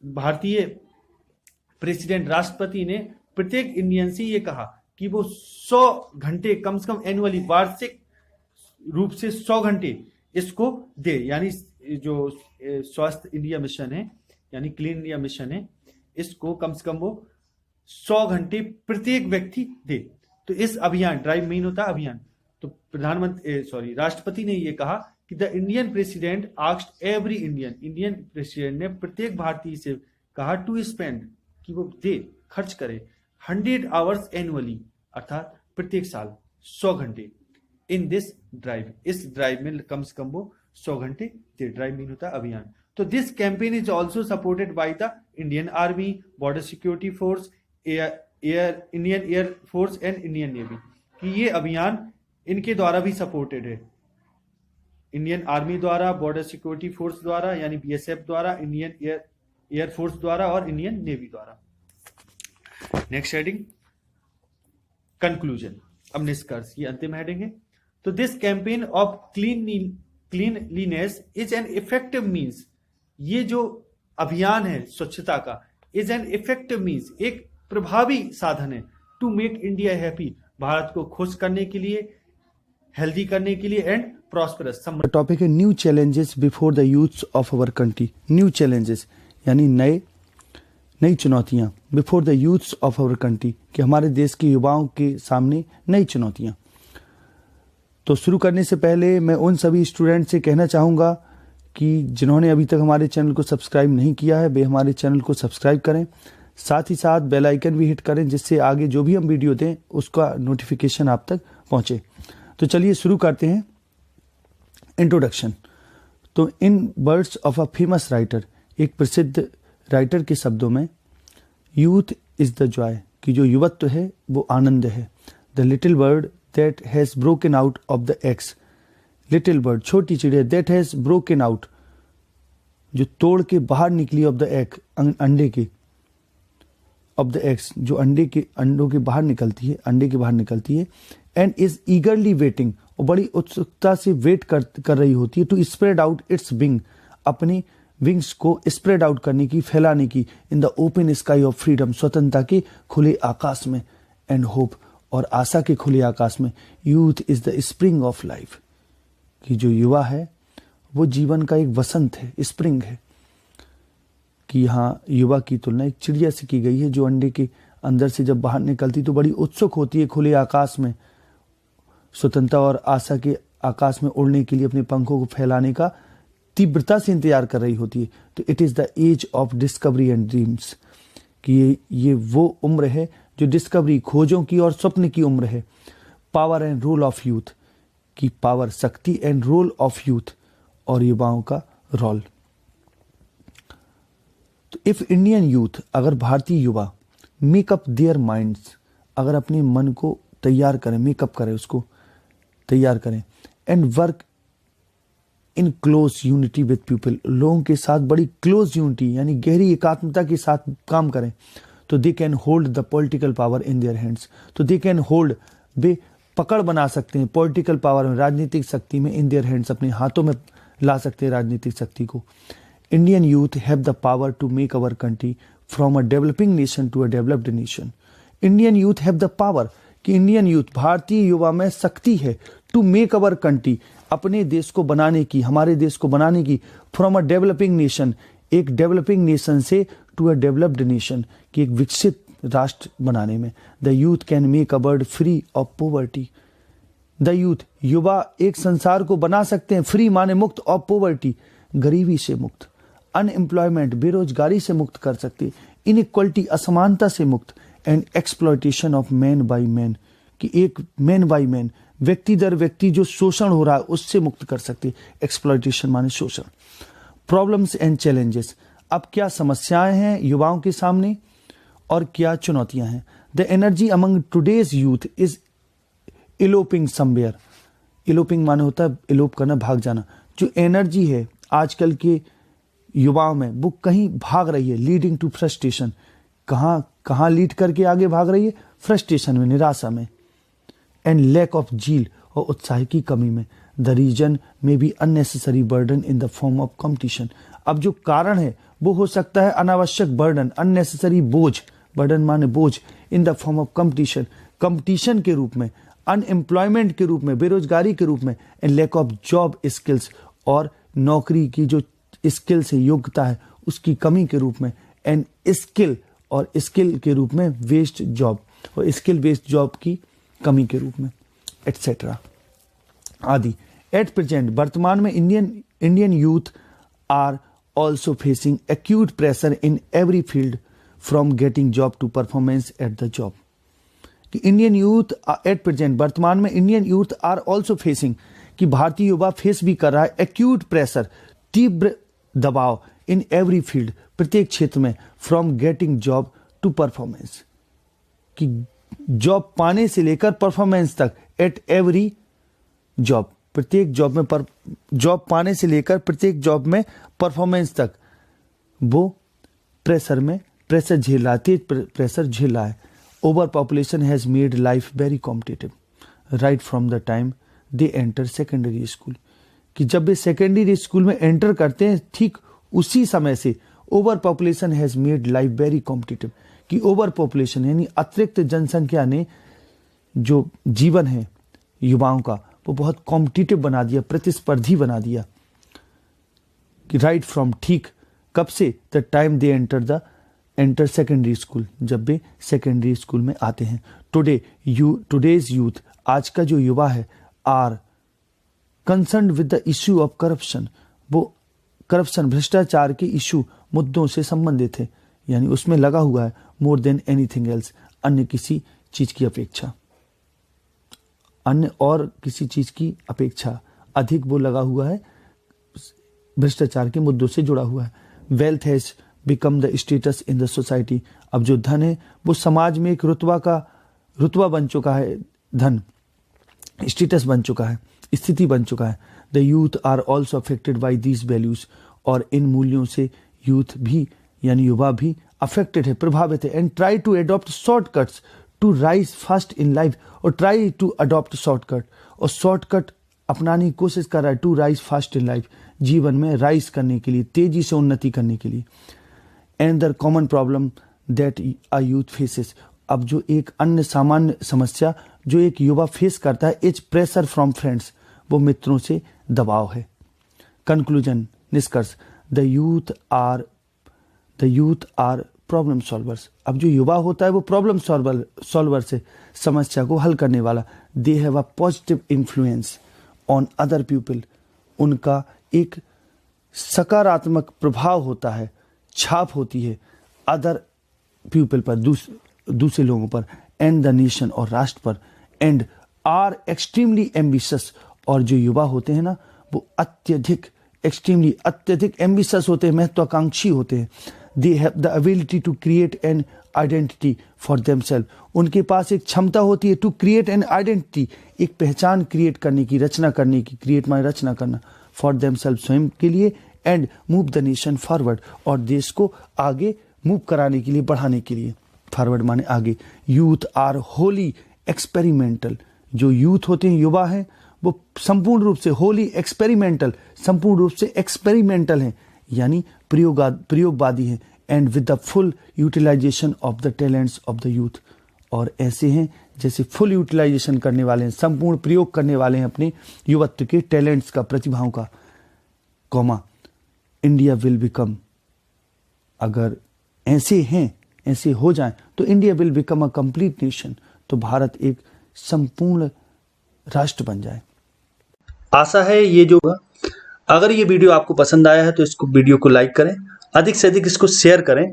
भारतीय प्रेसिडेंट, राष्ट्रपति ने प्रत्येक इंडियन से ये कहा कि वो 100 घंटे कम से कम एनुअली, वार्षिक रूप से 100 घंटे इसको दे। यानी जो स्वास्थ्य इंडिया मिशन है, यानी क्लीन इंडिया मिशन है, इसको कम से कम वो 100 घंटे प्रत्येक व्यक्ति दे। तो इस अभियान, ड्राइव मीन होता है अभियान, तो राष्ट्रपति ने ये कहा कि the Indian president asked every Indian president ने प्रत्येक भारतीय से कहा टू स्पेंड, कि वो दे, खर्च करे 100 आवर्स एनुअली, अर्थात प्रत्येक साल 100 घंटे, इन दिस ड्राइव, इस ड्राइव में कम से कम वो 100 घंटे दे। ड्राइव मीन होता है अभियान। तो this campaign is also supported by the Indian army, border security force, Indian air force and Indian navy. कि ये अभियान इनके द्वारा भी सपोर्टेड है, इंडियन आर्मी द्वारा, बॉर्डर सिक्योरिटी फोर्स द्वारा यानी बीएसएफ द्वारा, इंडियन एयर फोर्स द्वारा और इंडियन नेवी द्वारा। नेक्स्ट हेडिंग कंक्लूजन, अब निष्कर्ष, ये अंतिम हेडिंग है। तो this campaign of cleanliness is an effective means, ये जो अभियान है स्वच्छता का, इज एन इफेक्टिव मीन्स, एक प्रभावी साधन है, to make India happy, Bharat को खुश करने के लिए, हेल्दी करने के लिए, एंड प्रॉस्परस।
टॉपिक है new challenges before the youths of our country. New challenges यानी नई चुनौतियां, before the youths of our country, कि हमारे देश के युवाओं के सामने नई चुनौतियां। तो शुरू करने से पहले मैं उन सभी स्टूडेंट से कहना चाहूँगा कि जिन्होंने अभी तक हमारे चैनल को सब्सक्राइब नहीं किया है, वे हमारे चैनल को सब्सक्राइब करें, साथ ही साथ बेल आइकन भी हिट करें, जिससे आगे जो भी हम वीडियो दें उसका नोटिफिकेशन आप तक पहुँचे। तो चलिए शुरू करते हैं। इंट्रोडक्शन। तो in words of a famous writer, एक प्रसिद्ध राइटर के शब्दों में, यूथ इज द जॉय, कि जो युवत्व है वो आनंद है। The little bird that has broken out of the eggs, little bird छोटी चिड़िया, दैट हैज ब्रोकन आउट, जो तोड़ के बाहर निकली, ऑफ द एग अंडे के, ऑफ द एग्स, जो अंडों के बाहर निकलती है, अंडे के बाहर निकलती है, एंड इज ईगरली वेटिंग, और बड़ी उत्सुकता से वेट कर रही होती है, to spread out its wing, अपनी विंग्स को स्प्रेड आउट करने की, फैलाने की, in the open sky of freedom, स्वतंत्रता के खुले आकाश में, एंड होप, और आशा के खुले आकाश में। Youth is the spring of life, कि जो युवा है वो जीवन का एक वसंत है, स्प्रिंग है। कि यहाँ युवा की तुलना एक चिड़िया से की गई है, जो अंडे के अंदर से जब बाहर निकलती तो बड़ी उत्सुक होती है खुले आकाश में, स्वतंत्रता और आशा के आकाश में उड़ने के लिए, अपने पंखों को फैलाने का तीव्रता से इंतजार कर रही होती है। तो it is the age of discovery and dreams, कि ये वो उम्र है जो डिस्कवरी, खोजों की और स्वप्न की उम्र है। Power and role of youth, की पावर, शक्ति, एंड रोल ऑफ यूथ, और युवाओं का रोल। तो इफ इंडियन यूथ, अगर Bharatiya Yuva makeup their minds, अगर अपने मन को तैयार करें, मेकअप करें, उसको तैयार करें, and work in close unity with people, लोगों के साथ बड़ी क्लोज यूनिटी यानी गहरी एकात्मता के साथ काम करें, तो they can hold the political power in their hands, तो दे कैन होल्ड, वे पकड़ बना सकते हैं पॉलिटिकल पावर में, राजनीतिक शक्ति में, इन देयर हैंड्स, अपने हाथों में ला सकते हैं राजनीतिक शक्ति को। Indian youth have the power to make our country from a developing nation to a developed nation. Indian youth have the power, कि इंडियन यूथ, भारतीय युवा में शक्ति है, टू मेक अवर कंट्री, अपने देश को बनाने की, हमारे देश को बनाने की, फ्रॉम अ डेवलपिंग नेशन, एक डेवलपिंग नेशन से टू अ डेवलप्ड नेशन, कि एक विकसित राष्ट्र बनाने में। The youth can make a world free of poverty. The youth, युवा एक संसार को बना सकते हैं, फ्री माने मुक्त, ऑफ पॉवर्टी गरीबी से मुक्त, अनएम्प्लॉयमेंट बेरोजगारी से मुक्त कर सकते, इनइक्वलिटी असमानता से मुक्त, and exploitation of man by man, कि एक मैन बाय मैन, व्यक्ति दर व्यक्ति जो शोषण हो रहा है उससे मुक्त कर सकते। एक्सप्लॉयटेशन माने शोषण। प्रॉब्लम्स एंड चैलेंजेस, अब क्या समस्याएं हैं युवाओं के सामने और क्या चुनौतियां हैं। The energy among today's youth is eloping somewhere. Eloping माने होता है इलोप करना, भाग जाना। जो एनर्जी है आजकल के युवाओं में वो कहीं भाग रही है, लीडिंग टू फ्रस्ट्रेशन। कहाँ लीड करके आगे भाग रही है? फ्रस्ट्रेशन में, निराशा में। एंड लैक ऑफ जील, और उत्साह की कमी में। The reason may be unnecessary burden in the form of competition. अब जो कारण है वो हो सकता है अनावश्यक बर्डन, अननेसेसरी बोझ, बर्डन माने बोझ, इन the form of competition, competition के रूप में, अनएम्प्लॉयमेंट के रूप में, बेरोजगारी के रूप में। And lack of job skills, और नौकरी की जो स्किल्स है, योग्यता है, उसकी कमी के रूप में। एंड स्किल, और स्किल के रूप में वेस्ट जॉब, और स्किल बेस्ड जॉब की कमी के रूप में, एटसेट्रा आदि। एट प्रेजेंट, वर्तमान में Indian youth are also facing acute pressure in every field from getting job to performance at the job. Indian youth at present, वर्तमान में Indian youth are also facing, कि भारतीय युवा फेस भी कर रहा है एक्यूट प्रेशर, तीव्र दबाव, इन एवरी फील्ड, प्रत्येक क्षेत्र में, from getting job to performance, कि जॉब पाने से लेकर परफॉर्मेंस तक, एट एवरी जॉब, प्रत्येक जॉब में, जॉब पाने से लेकर प्रत्येक जॉब में परफॉर्मेंस तक वो प्रेशर झेल रहा है, तेज प्रेशर झेल रहा है। Over population has made life very competitive right from the time they enter secondary school, कि जब वे सेकेंडरी स्कूल में एंटर करते हैं ठीक उसी समय से over population has made life very competitive, कि ओवर पॉपुलेशन यानी अतिरिक्त जनसंख्या ने जो जीवन है युवाओं का वो बहुत कॉम्पिटिटिव बना दिया, प्रतिस्पर्धी बना दिया। कि राइट फ्रॉम, ठीक कब से? The time they enter secondary school, जब वे सेकेंडरी स्कूल में आते हैं। टुडेज यूथ, आज का जो युवा है, are concern with the issue of corruption, वो करप्शन, भ्रष्टाचार के इशू, मुद्दों से संबंधित है, यानी उसमें लगा हुआ है। मोर देन एनीथिंग एल्स, अन्य किसी चीज की अपेक्षा, अन्य और किसी चीज की अपेक्षा अधिक वो लगा हुआ है, भ्रष्टाचार के मुद्दों से जुड़ा हुआ है। Wealth has become the status in the society, अब जो धन है वो समाज में एक रुतबा बन चुका है, धन स्टेटस बन चुका है, स्थिति बन चुका है। The youth are also affected by these values, और इन मूल्यों से यूथ भी यानी युवा भी अफेक्टेड है, प्रभावित है। And try to adopt shortcuts to rise fast in life, और ट्राई टू अडॉप्ट शॉर्टकट, और शॉर्टकट अपनाने की कोशिश कर रहा है, to rise fast in life, जीवन में राइज करने के लिए, तेजी से उन्नति करने के लिए। And the common problem that a youth faces, अब जो एक अन्य सामान्य समस्या जो एक युवा फेस करता है, इज प्रेशर फ्रॉम फ्रेंड्स, वो मित्रों से दबाव है। कंक्लूजन, निष्कर्ष, the youth are problem solvers, अब जो युवा होता है वो प्रॉब्लम सॉल्वर से, समस्या को हल करने वाला। They have a positive influence on other people, उनका एक सकारात्मक प्रभाव होता है, छाप होती है अदर पीपल पर, दूसरे लोगों पर, एंड द नेशन, और राष्ट्र पर। एंड आर एक्सट्रीमली एम्बिशियस, और जो युवा होते हैं ना वो अत्यधिक एम्बिशियस होते हैं, महत्वाकांक्षी होते हैं। They have the ability to create an identity for themselves, उनके पास एक क्षमता होती है टू क्रिएट एन आइडेंटिटी, एक पहचान क्रिएट करने की, रचना करने की, क्रिएट माने रचना करना, फॉर देमसेल्फ स्वयं के लिए, and move the nation forward, और देश को आगे मूव कराने के लिए, बढ़ाने के लिए, फॉरवर्ड माने आगे। यूथ आर होली एक्सपेरिमेंटल, जो यूथ होते हैं, युवा हैं, वो संपूर्ण रूप से होली एक्सपेरिमेंटल, संपूर्ण रूप से एक्सपेरिमेंटल हैं, यानी प्रयोगवादी हैं, and with the full utilization of the talents of the youth, और ऐसे हैं जैसे फुल यूटिलाइजेशन करने वाले हैं, संपूर्ण प्रयोग करने वाले हैं अपने युवत्व के टैलेंट्स का, प्रतिभाओं का, कॉमा इंडिया विल बिकम, अगर ऐसे हैं, ऐसे हो जाएं तो India will become a complete nation, तो भारत एक संपूर्ण राष्ट्र बन जाए।
आशा है ये जो, अगर ये वीडियो आपको पसंद आया है तो इसको वीडियो को लाइक करें, अधिक से अधिक इसको शेयर करें।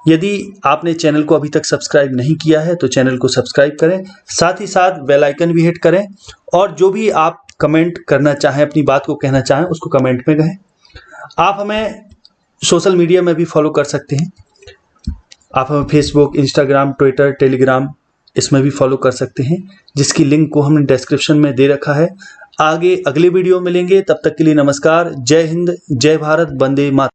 यदि आपने चैनल को अभी तक सब्सक्राइब नहीं किया है तो चैनल को सब्सक्राइब करें, साथ ही साथ बेल आइकन भी हिट करें, और जो भी आप कमेंट करना चाहें, अपनी बात को कहना चाहें, उसको कमेंट में कहें। आप हमें सोशल मीडिया में भी फॉलो कर सकते हैं, आप हमें फेसबुक, इंस्टाग्राम, ट्विटर, टेलीग्राम, इसमें भी फॉलो कर सकते हैं, जिसकी लिंक को हमने डिस्क्रिप्शन में दे रखा है। आगे अगले वीडियो मिलेंगे, तब तक के लिए नमस्कार, जय हिंद, जय भारत, वंदे मातरम।